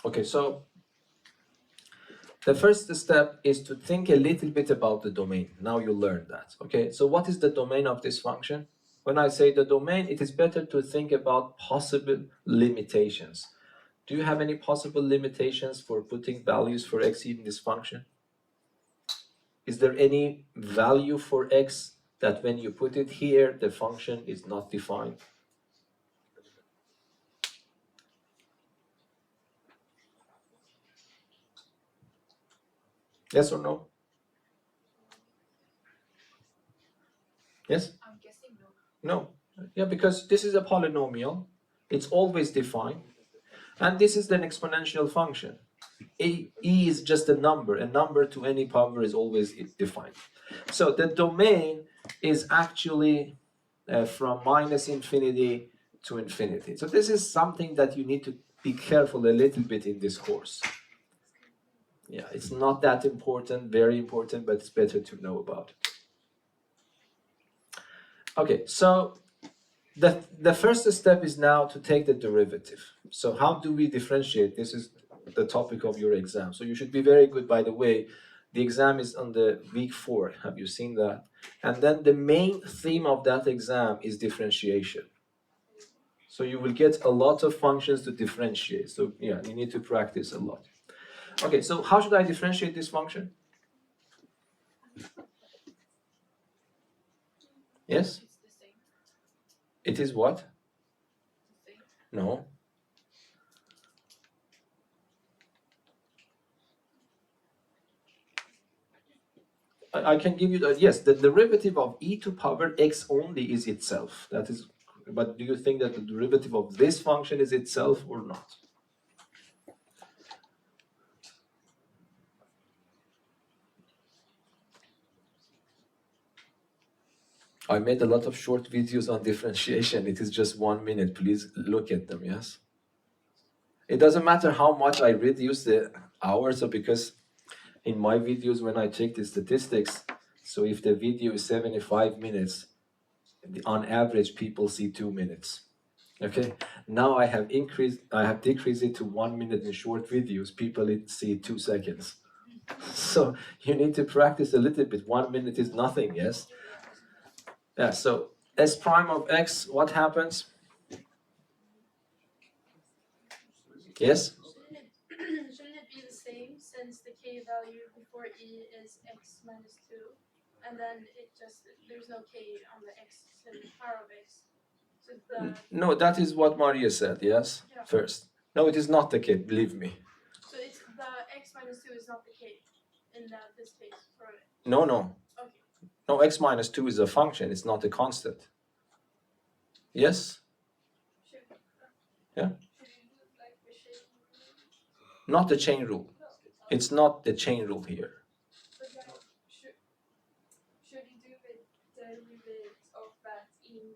Okay, so the first step is to think a little bit about the domain. Now you learn that, okay? So what is the domain of this function? When I say the domain, it is better to think about possible limitations. Do you have any possible limitations for putting values for x in this function? Is there any value for x that when you put it here, the function is not defined? Yes or no? Yes? I'm guessing no. No. Yeah, because this is a polynomial. It's always defined. And this is an exponential function. E is just a number to any power is always defined. So the domain is actually from -infinity to infinity. So this is something that you need to be careful a little bit in this course. Yeah, it's not that important, very important, but it's better to know about. Okay, so the first step is now to take the derivative. So how do we differentiate? This is the topic of your exam. So you should be very good, by the way. The exam is on the week 4. Have you seen that? And then the main theme of that exam is differentiation. So you will get a lot of functions to differentiate. So yeah, you need to practice a lot. Okay, so how should I differentiate this function? Yes? It's the same. It is what? The same. No. I can give you that. Yes, the derivative of e to power x only is itself. That is, but do you think that the derivative of this function is itself or not? I made a lot of short videos on differentiation. It is just 1 minute. Please look at them, yes? It doesn't matter how much I reduce the hours, because in my videos, when I check the statistics, so if the video is 75 minutes, on average, people see 2 minutes. Okay, now I have decreased it to 1 minute in short videos. People see 2 seconds. So you need to practice a little bit. 1 minute is nothing, yes? Yeah, so s prime of x, what happens? Yes? Shouldn't it be the same since the k value before e is x minus 2? And then it just, there's no k on the x in the power of x. So the No, that is what Maria said, yes? Yeah. First. No, it is not the case, believe me. so it's the x minus 2 is not the case in this case for it. No, no. Okay. No, x minus 2 is a function, it's not a constant. Yes? Should, Yeah. Should you do like the shape rule? Not the chain rule. No. It's not the chain rule here. But like, should you do the derivative of that in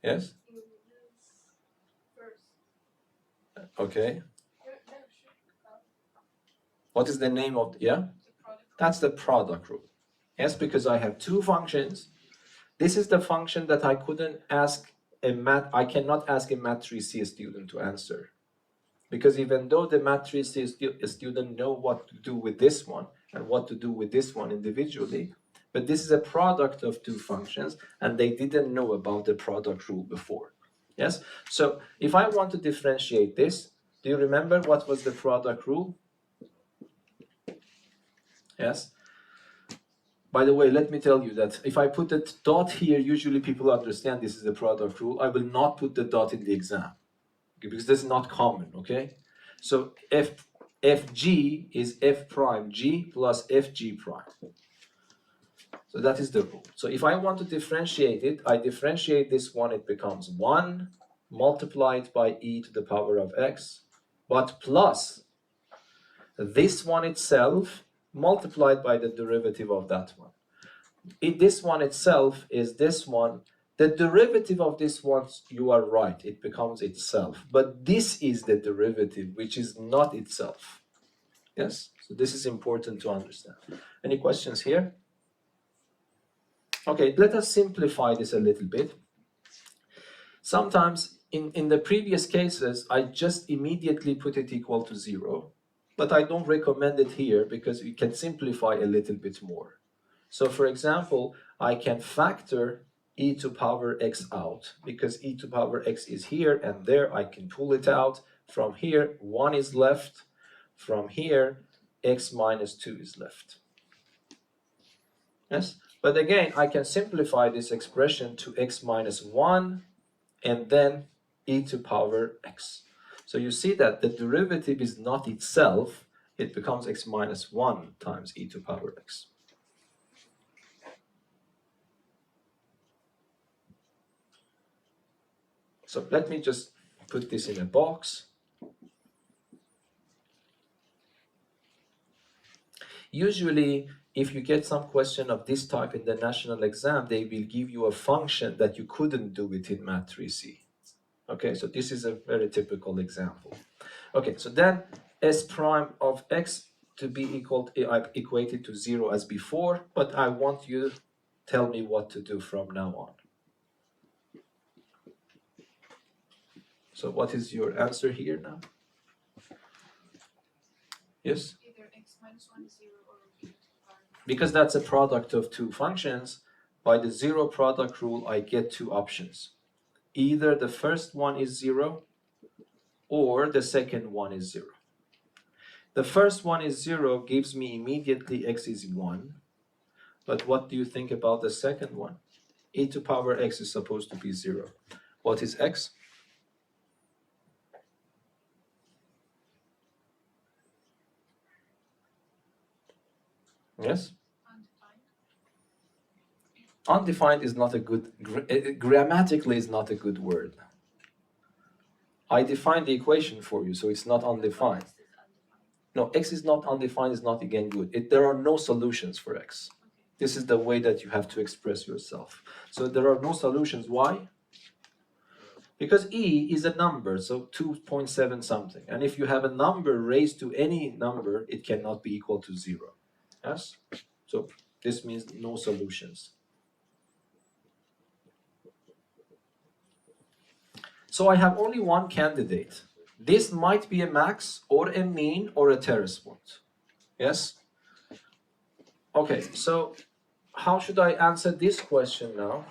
Yes? this first? Okay. No, should What is the name of, yeah? the product. That's the product rule. Yes, because I have two functions. This is the function that I couldn't ask I cannot ask a Math 3C student to answer. Because even though the Math 3C student know what to do with this one and what to do with this one individually, but this is a product of two functions and they didn't know about the product rule before. Yes, so if I want to differentiate this, do you remember what was the product rule? Yes. By the way, let me tell you that if I put a dot here, usually people understand this is the product rule. I will not put the dot in the exam because this is not common, okay? So fg is f prime g plus fg prime. So that is the rule. So if I want to differentiate it, I differentiate this one, it becomes 1 multiplied by e to the power of x, but plus this one itself multiplied by the derivative of that one. This one itself is this one. The derivative of this one, you are right, it becomes itself. But this is the derivative, which is not itself. Yes? So this is important to understand. Any questions here? Okay, let us simplify this a little bit. Sometimes in the previous cases, I just immediately put it equal to 0. But I don't recommend it here because we can simplify a little bit more. So for example, I can factor e to power x out because e to power x is here and there. I can pull it out. From here, 1 is left. From here, x minus 2 is left. Yes, but again, I can simplify this expression to x minus 1 and then e to power x. So you see that the derivative is not itself. It becomes x minus 1 times e to power x. So let me just put this in a box. Usually, if you get some question of this type in the national exam, they will give you a function that you couldn't do it in Math 3C. Okay, so this is a very typical example. Okay, so then s prime of x to be equated to 0 as before, but I want you to tell me what to do from now on. So what is your answer here now? Yes? Either x minus 1 is 0 or e to the power. Because that's a product of two functions, by the zero product rule, I get two options. Either the first one is 0 or the second one is 0. The first one is 0 gives me immediately x is 1. But what do you think about the second one? E to power x is supposed to be 0. What is x? Yes? Undefined is not a good, grammatically is not a good word. I defined the equation for you, so it's not undefined. No, x is not undefined, is not again good. There are no solutions for x. This is the way that you have to express yourself. So there are no solutions. Why? Because e is a number, so 2.7 something. And if you have a number raised to any number, it cannot be equal to 0. Yes? So this means no solutions. So I have only one candidate. This might be a max or a mean or a terrace point. Yes? Okay, so how should I answer this question now?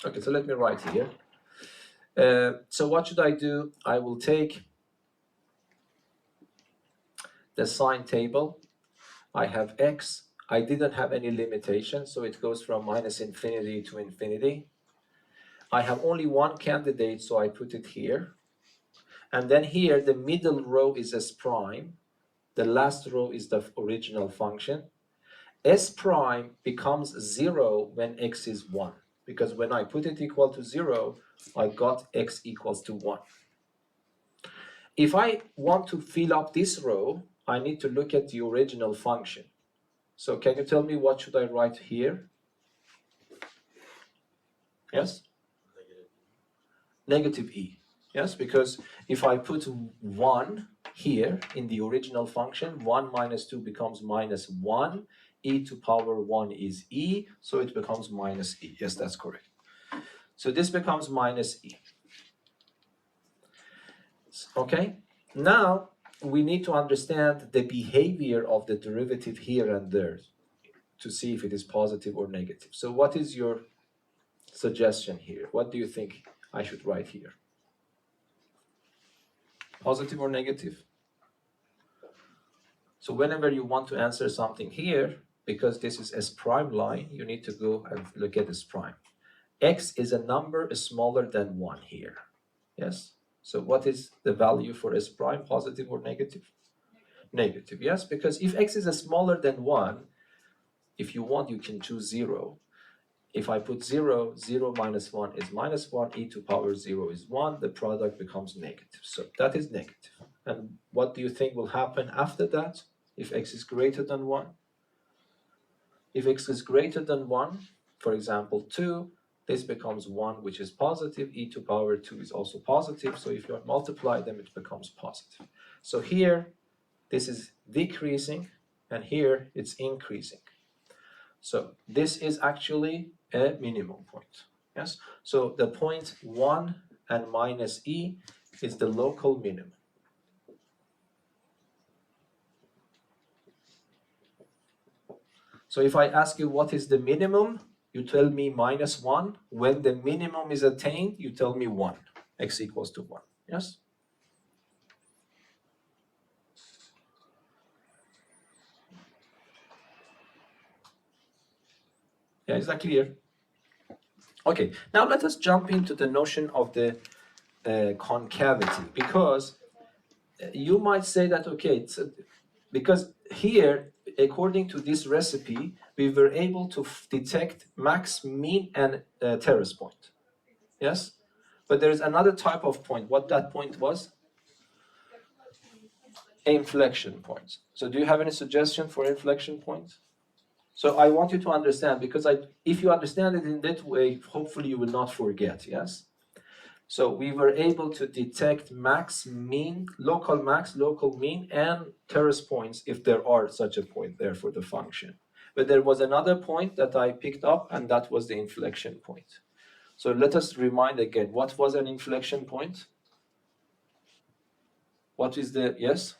Okay, so let me write here. So what should I do? I will take the sign table. I have x, I didn't have any limitation, so it goes from minus infinity to infinity. I have only one candidate, so I put it here. And then here, the middle row is S prime. The last row is the original function. S prime becomes 0 when x is 1. Because when I put it equal to 0, I got x equals to 1. If I want to fill up this row, I need to look at the original function. So can you tell me what should I write here? Yes? Negative e. Yes, because if I put 1 here in the original function, 1 minus 2 becomes minus 1. E to power 1 is e, so it becomes minus e. Yes, that's correct. So this becomes minus e. Okay? Now, we need to understand the behavior of the derivative here and there to see if it is positive or negative. So what is your suggestion here? What do you think I should write here? Positive or negative? So whenever you want to answer something here, because this is S prime line, you need to go and look at S prime. X is a number smaller than 1 here. Yes? So what is the value for S prime, positive or negative? Negative, yes, because if x is smaller than 1, if you want, you can choose 0. If I put 0, 0 minus 1 is minus 1, e to power 0 is 1, the product becomes negative. So that is negative. And what do you think will happen after that if x is greater than 1? If x is greater than 1, for example 2, this becomes 1, which is positive, e to power 2 is also positive, so if you multiply them, it becomes positive. So here, this is decreasing, and here it's increasing. So this is actually a minimum point. Yes. So the point 1 and minus e is the local minimum. So if I ask you what is the minimum, you tell me minus 1. When the minimum is attained, you tell me 1. X equals to 1. Yes. Yeah, is that clear? Okay, now let us jump into the notion of the concavity, because you might say that, okay, because here, according to this recipe, we were able to detect max, mean, and terrace point. Yes? But there is another type of point. What that point was? Inflection points. So do you have any suggestion for inflection points? So I want you to understand, because if you understand it in that way, hopefully you will not forget, yes? So we were able to detect max, mean, local max, local mean, and terrace points if there are such a point there for the function. But there was another point that I picked up, and that was the inflection point. So let us remind again, what was an inflection point? What is the, yes?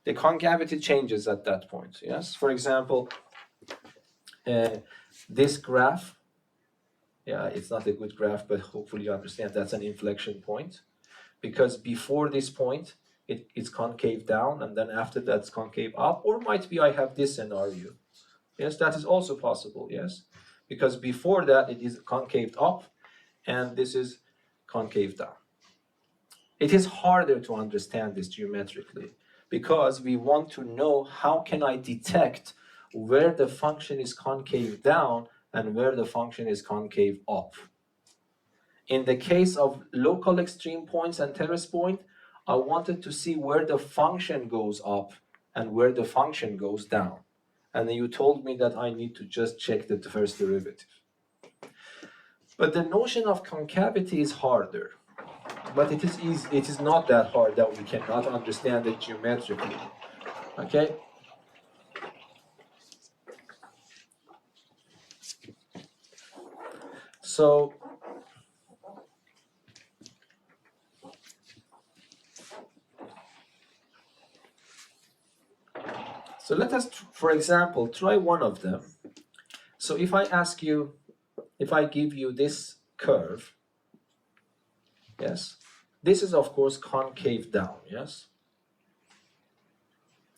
The concavity changes at that point, yes? For example, this graph, yeah, it's not a good graph, but hopefully you understand that's an inflection point. Because before this point, it's concave down, and then after that it's concave up, or might be I have this scenario. Yes, that is also possible, yes? Because before that it is concave up, and this is concave down. It is harder to understand this geometrically, because we want to know how can I detect where the function is concave down and where the function is concave up. In the case of local extreme points and terrace point, I wanted to see where the function goes up and where the function goes down. And then you told me that I need to just check the first derivative. But the notion of concavity is harder. But it is easy, it is not that hard that we cannot understand it geometrically. Okay? So let us, for example, try one of them. So if I ask you, if I give you this curve, yes, this is of course concave down, yes?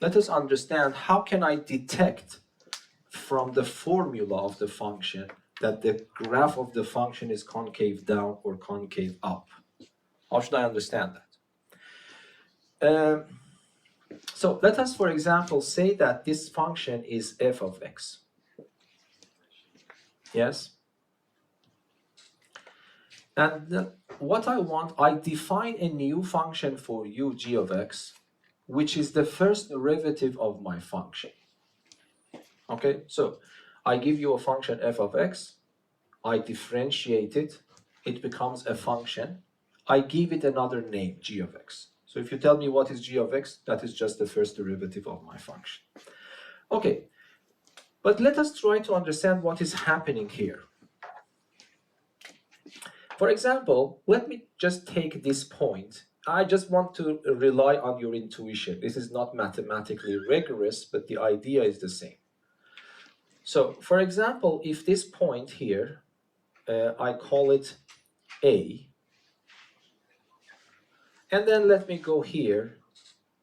let us understand how can I detect from the formula of the function that the graph of the function is concave down or concave up. How should I understand that? So let us, for example, say that this function is f of x. Yes? And what I want, I define a new function for u, g of x, which is the first derivative of my function. Okay, so I give you a function f of x, I differentiate it, it becomes a function, I give it another name, g of x. So if you tell me what is g of x, that is just the first derivative of my function. Okay, but let us try to understand what is happening here. For example, let me just take this point. I just want to rely on your intuition. This is not mathematically rigorous, but the idea is the same. So, for example, if this point here, I call it A, and then let me go here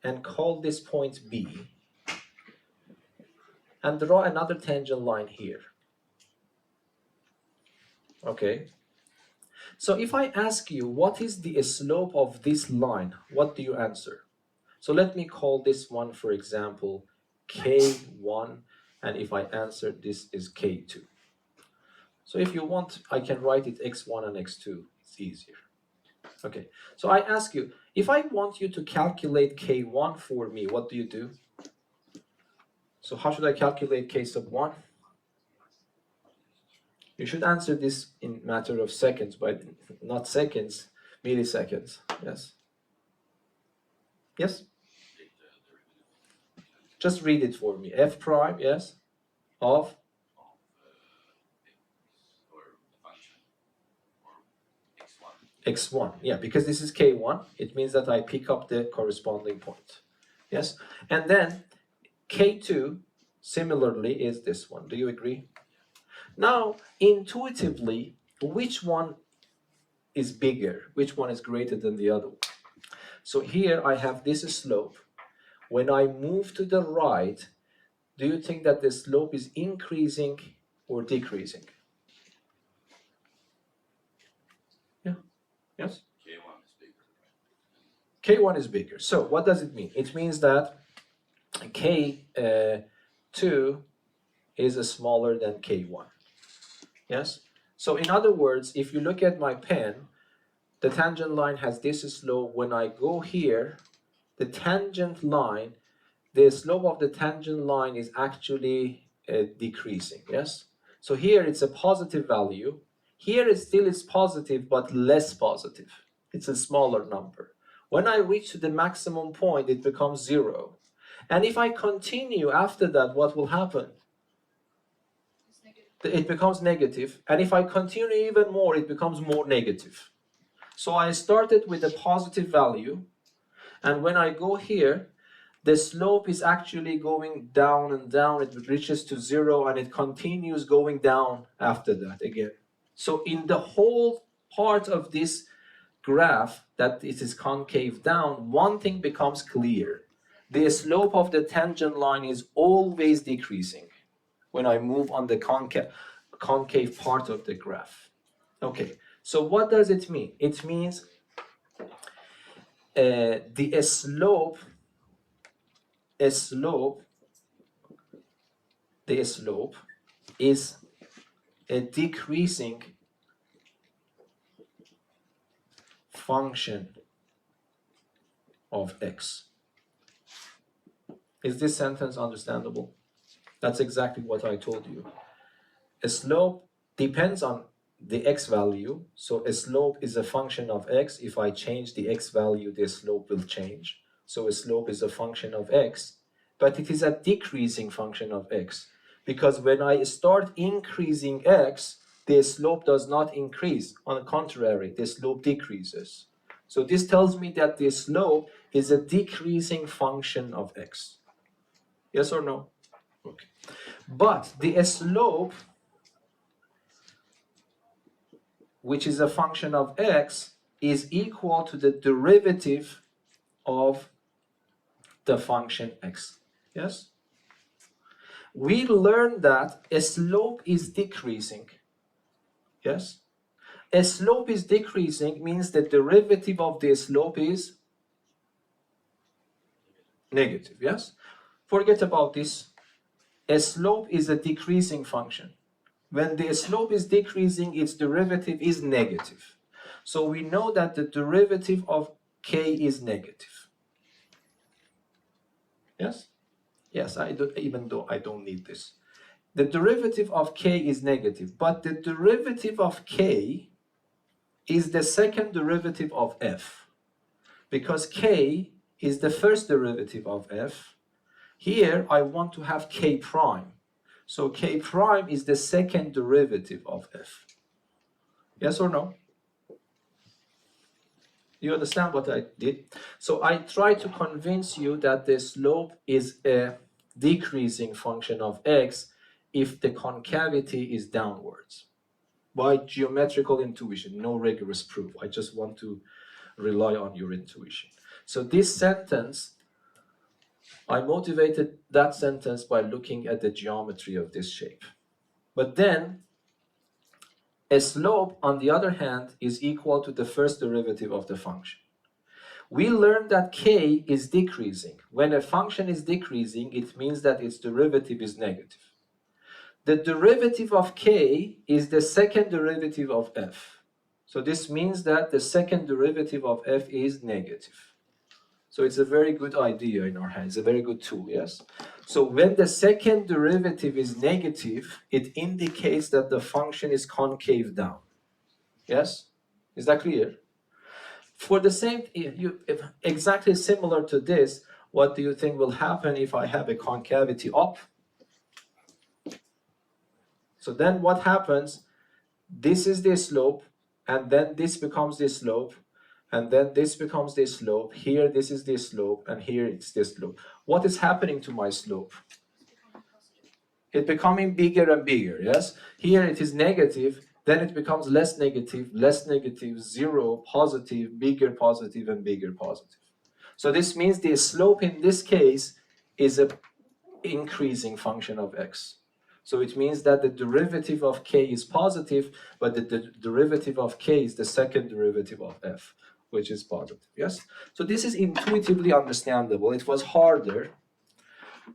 and call this point B, and draw another tangent line here. Okay. So if I ask you what is the slope of this line, what do you answer? So let me call this one, for example, K1, and if I answer this is K2. So if you want, I can write it x1 and x2, it's easier. Okay, so I ask you, if I want you to calculate K1 for me, what do you do? So how should I calculate K sub 1? You should answer this in matter of seconds, but not seconds, milliseconds. Yes? Yes? Just read it for me. F prime, yes, of x1. Yeah, because this is k1, it means that I pick up the corresponding point. Yes? And then k2, similarly, is this one. Do you agree? Now, intuitively, which one is bigger? Which one is greater than the other one? So here I have this slope. When I move to the right, do you think that the slope is increasing or decreasing? Yeah. Yes? K1 is bigger. K1 is bigger. So what does it mean? It means that K2 is smaller than K1. Yes? So in other words, if you look at my pen, the tangent line has this slope. When I go here, the tangent line, the slope of the tangent line is actually decreasing. Yes? So here it's a positive value. Here it still is positive, but less positive. It's a smaller number. When I reach to the maximum point, it becomes 0. And if I continue after that, what will happen? It becomes negative. And if I continue even more, it becomes more negative. So I started with a positive value. And when I go here, the slope is actually going down and down. It reaches to 0 and it continues going down after that again. So in the whole part of this graph that it is concave down, one thing becomes clear. The slope of the tangent line is always decreasing when I move on the concave part of the graph. Okay, so what does it mean? It means the slope is a decreasing function of x. Is this sentence understandable? That's exactly what I told you. A slope depends on the x value, so a slope is a function of x. If I change the x value, the slope will change. So a slope is a function of x, but it is a decreasing function of x, because when I start increasing x, the slope does not increase. On the contrary, the slope decreases. So this tells me that the slope is a decreasing function of x. Yes or no? Okay. But the slope, which is a function of x, is equal to the derivative of the function x. Yes? We learned that a slope is decreasing. Yes? A slope is decreasing means the derivative of the slope is negative. Yes? Forget about this. A slope is a decreasing function. When the slope is decreasing, its derivative is negative. So we know that the derivative of k is negative. Yes? Yes, even though I don't need this. The derivative of k is negative, but the derivative of k is the second derivative of f. Because k is the first derivative of f, here I want to have k prime. So k prime is the second derivative of f. Yes or no? You understand what I did? So I try to convince you that the slope is a decreasing function of x if the concavity is downwards. By geometrical intuition, no rigorous proof. I just want to rely on your intuition. So this sentence, I motivated that sentence by looking at the geometry of this shape. But then, a slope, on the other hand, is equal to the first derivative of the function. We learned that k is decreasing. When a function is decreasing, it means that its derivative is negative. The derivative of k is the second derivative of f. So this means that the second derivative of f is negative. So it's a very good idea in our hands, a very good tool, yes? So when the second derivative is negative, it indicates that the function is concave down. Yes? Is that clear? For the same, exactly similar to this, what do you think will happen if I have a concavity up? So then what happens? This is the slope, and then this becomes the slope, and then this becomes the slope. Here, this is the slope, and here it's the slope. What is happening to my slope? It's becoming bigger and bigger, yes? Here it is negative, then it becomes less negative, 0, positive, bigger positive, and bigger positive. So this means the slope in this case is an increasing function of x. So it means that the derivative of k is positive, but the derivative of k is the second derivative of f, which is positive, yes? So this is intuitively understandable. It was harder,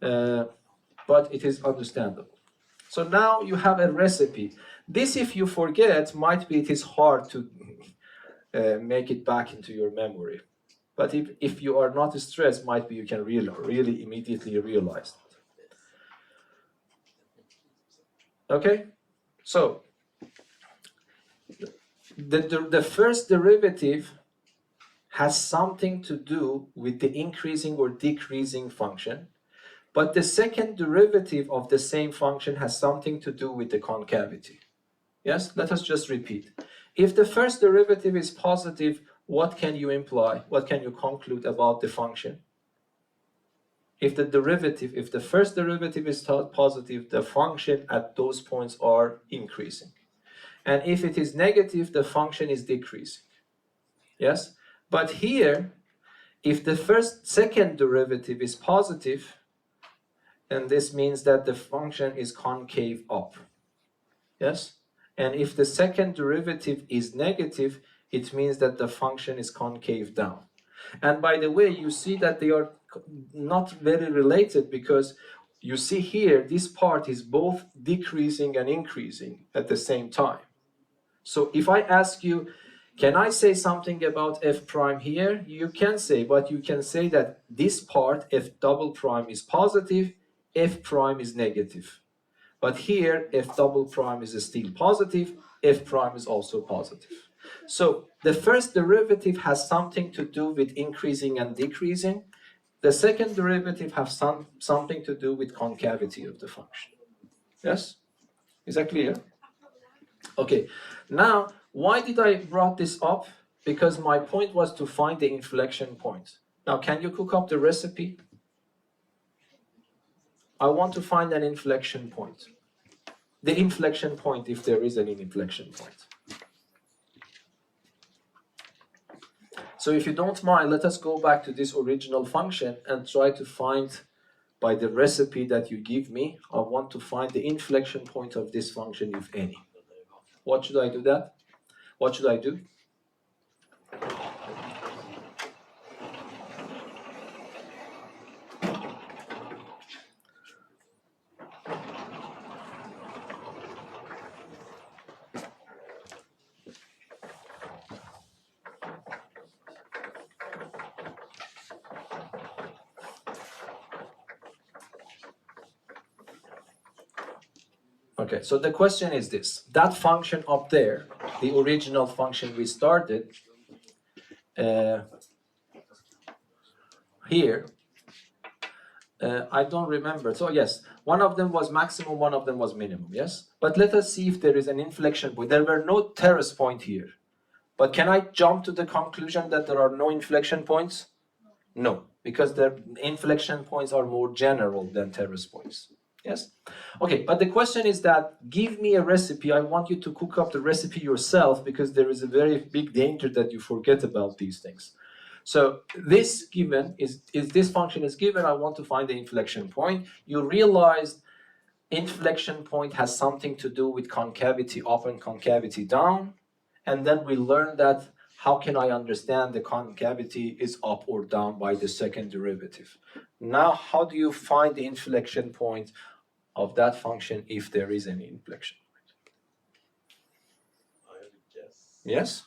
but it is understandable. So now you have a recipe. This, if you forget, might be it is hard to make it back into your memory. But if you are not stressed, might be you can really immediately realize it. Okay? So, the first derivative has something to do with the increasing or decreasing function, but the second derivative of the same function has something to do with the concavity. Yes? Let us just repeat. If the first derivative is positive, what can you imply? What can you conclude about the function? If the first derivative is positive, the function at those points are increasing. And if it is negative, the function is decreasing. Yes? But here, if the second derivative is positive, then this means that the function is concave up. Yes? And if the second derivative is negative, it means that the function is concave down. And by the way, you see that they are not very related, because you see here, this part is both decreasing and increasing at the same time. So if I ask you, can I say something about f prime here? You can say, but you can say that this part, f double prime, is positive, f prime is negative. But here, f double prime is still positive, f prime is also positive. So the first derivative has something to do with increasing and decreasing. The second derivative has something to do with concavity of the function. Yes? Is that clear? Okay. Now, why did I brought this up? Because my point was to find the inflection point. Now, can you cook up the recipe? I want to find an inflection point. The inflection point, if there is any inflection point. So if you don't mind, let us go back to this original function and try to find by the recipe that you give me, I want to find the inflection point of this function, if any. What should I do that? What should I do? Okay, so the question is this. That function up there, the original function we started, here, I don't remember. So yes, one of them was maximum, one of them was minimum, yes? But let us see if there is an inflection point. There were no terrace point here. But can I jump to the conclusion that there are no inflection points? No, because the inflection points are more general than terrace points. Yes? Okay, but the question is that give me a recipe. I want you to cook up the recipe yourself because there is a very big danger that you forget about these things. So this given is this function is given, I want to find the inflection point. You realized inflection point has something to do with concavity up and concavity down. And then we learned that how can I understand the concavity is up or down by the second derivative. Now, how do you find the inflection point of that function if there is any inflection point? I would guess. Yes?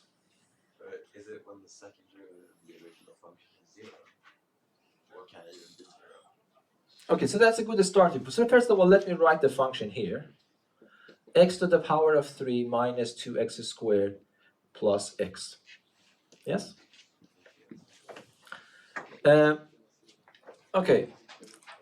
Is it when the second derivative of the original function is 0? Or can it even be 0? Okay, so that's a good starting point. So first of all, let me write the function here. X to the power of 3 minus 2x squared plus x. Yes? Okay,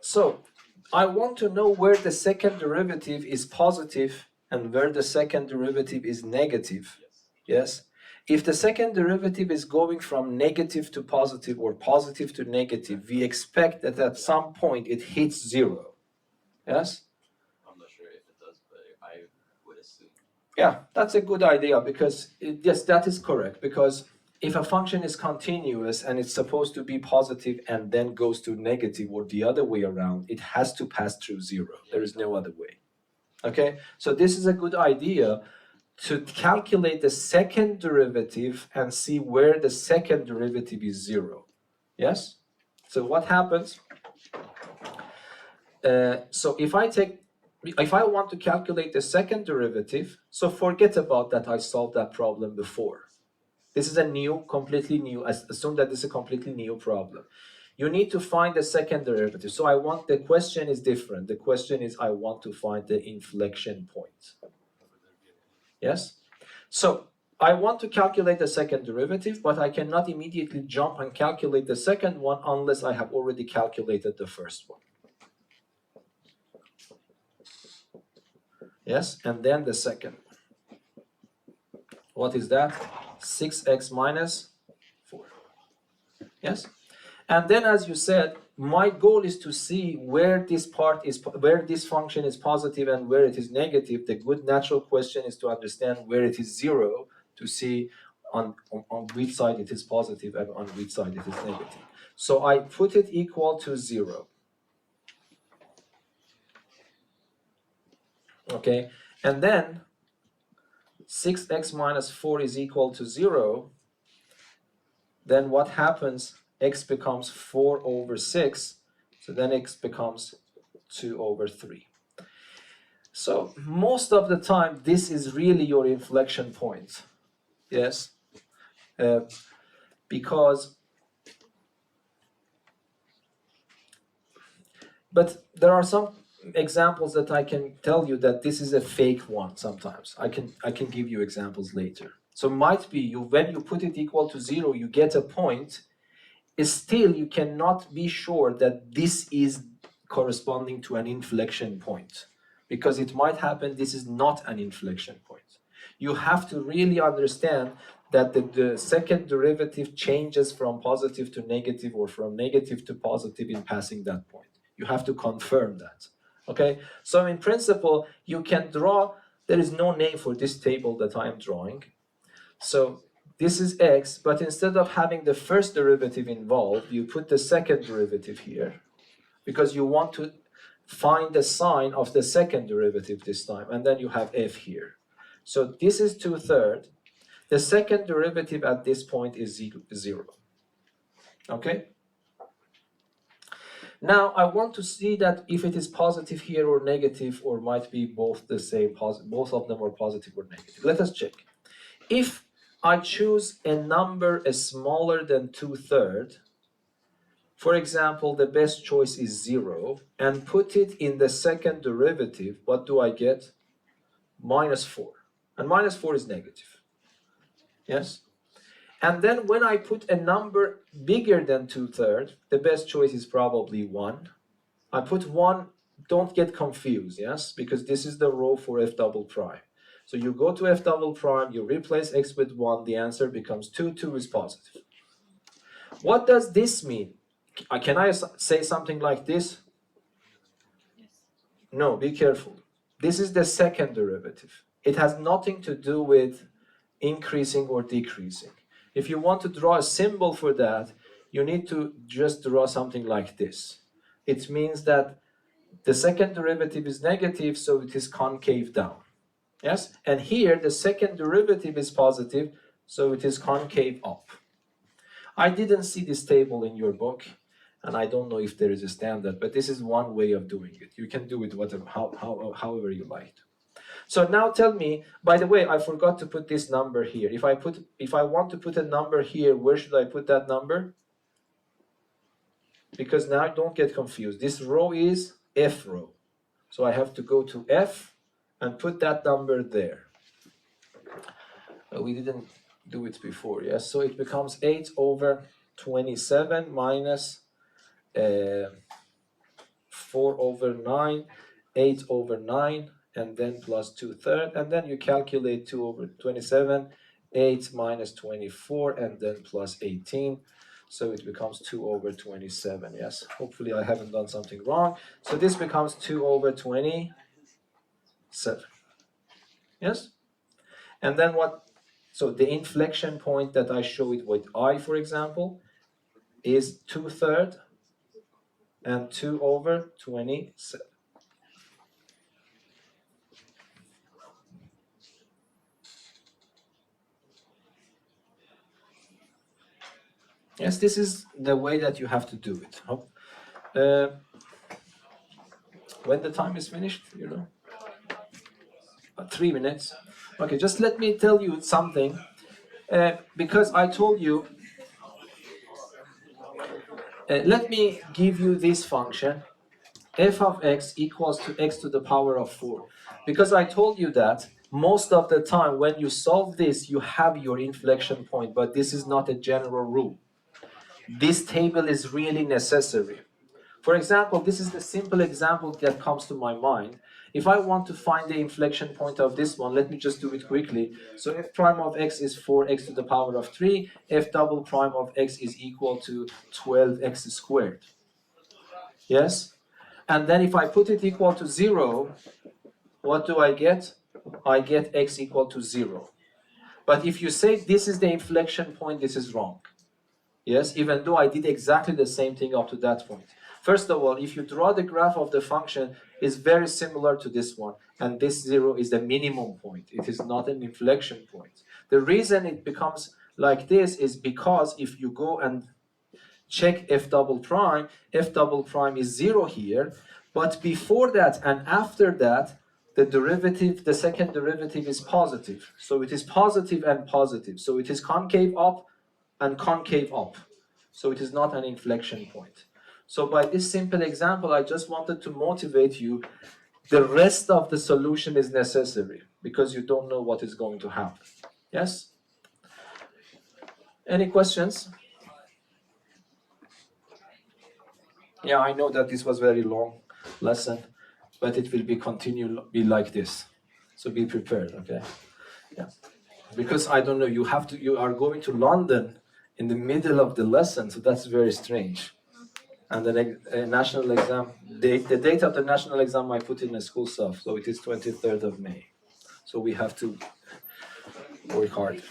so I want to know where the second derivative is positive and where the second derivative is negative. Yes? If the second derivative is going from negative to positive or positive to negative, we expect that at some point it hits 0. Yes? I'm not sure if it does, but I would assume. Yeah, that's a good idea because, yes, that is correct. Because if a function is continuous and it's supposed to be positive and then goes to negative or the other way around, it has to pass through 0. There is no other way. Okay, so this is a good idea to calculate the second derivative and see where the second derivative is 0. Yes? So what happens? So if I want to calculate the second derivative, so forget about that I solved that problem before. This is a new, completely new, assume that this is a completely new problem. You need to find the second derivative. So the question is different. The question is I want to find the inflection point. Yes? So I want to calculate the second derivative, but I cannot immediately jump and calculate the second one unless I have already calculated the first one. Yes, and then the second one. What is that? 6x minus 4. Yes? And then, as you said, my goal is to see where this function is positive and where it is negative. The good natural question is to understand where it is 0 to see on which side it is positive and on which side it is negative. So I put it equal to 0. Okay, and then 6x minus 4 is equal to 0. Then what happens? X becomes 4 over 6. So then x becomes 2 over 3. So most of the time, this is really your inflection point. Yes? Because, but there are some examples that I can tell you that this is a fake one sometimes. I can give you examples later. So might be when you put it equal to 0, you get a point. Still, you cannot be sure that this is corresponding to an inflection point, because it might happen this is not an inflection point. You have to really understand that the second derivative changes from positive to negative or from negative to positive in passing that point. You have to confirm that. Okay, so in principle, you can draw, there is no name for this table that I am drawing. So this is x, but instead of having the first derivative involved, you put the second derivative here. because you want to find the sign of the second derivative this time, and then you have f here. So this is 2/3. The second derivative at this point is 0. Okay? Now I want to see that if it is positive here or negative, or might be both the same, both of them are positive or negative. Let us check. If I choose a number smaller than 2/3, for example, the best choice is 0, and put it in the second derivative, what do I get? -4. And -4 is negative. Yes? And then when I put a number bigger than 2/3, the best choice is probably 1. I put 1, don't get confused, yes? Because this is the row for f double prime. So you go to f double prime, you replace x with 1, the answer becomes 2, 2 is positive. What does this mean? Can I say something like this? No, be careful. This is the second derivative. It has nothing to do with increasing or decreasing. If you want to draw a symbol for that, you need to just draw something like this. It means that the second derivative is negative, so it is concave down. Yes? And here, the second derivative is positive, so it is concave up. I didn't see this table in your book, and I don't know if there is a standard, but this is one way of doing it. You can do it whatever, however you like. So now tell me, by the way, I forgot to put this number here. If I want to put a number here, where should I put that number? Because now don't get confused. This row is F row. So I have to go to F and put that number there. We didn't do it before, yes? So it becomes 8/27 minus 4/9, 8/9, and then plus 2/3, and then you calculate 2/27, 8 minus 24, and then plus 18. So it becomes 2/27, yes? Hopefully I haven't done something wrong. So this becomes 2/27, yes? And then what? So the inflection point that I show it with I, for example, is 2/3 and 2/27. Yes, this is the way that you have to do it. When the time is finished, 3 minutes. Okay, just let me tell you something. Because I told you, let me give you this function, f of x equals to x to the power of 4. Because I told you that most of the time when you solve this, you have your inflection point, but this is not a general rule. This table is really necessary. For example, this is the simple example that comes to my mind. If I want to find the inflection point of this one, let me just do it quickly. So f prime of x is 4x to the power of 3. F double prime of x is equal to 12x squared. Yes? And then if I put it equal to 0, what do I get? I get x equal to 0. But if you say this is the inflection point, this is wrong. Yes, even though I did exactly the same thing up to that point. First of all, if you draw the graph of the function, it's very similar to this one. And this 0 is the minimum point. It is not an inflection point. The reason it becomes like this is because if you go and check f double prime is 0 here. But before that and after that, the second derivative is positive. So it is positive and positive. So it is concave up and concave up. So it is not an inflection point. So by this simple example, I just wanted to motivate you. The rest of the solution is necessary because you don't know what is going to happen. Yes? Any questions? Yeah, I know that this was very long lesson, but it will be like this. So be prepared, okay? Yeah. Because I don't know, you are going to London in the middle of the lesson, so that's very strange. And the national exam, the date of the national exam I put in the school stuff, so it is 23rd of May. So we have to work hard.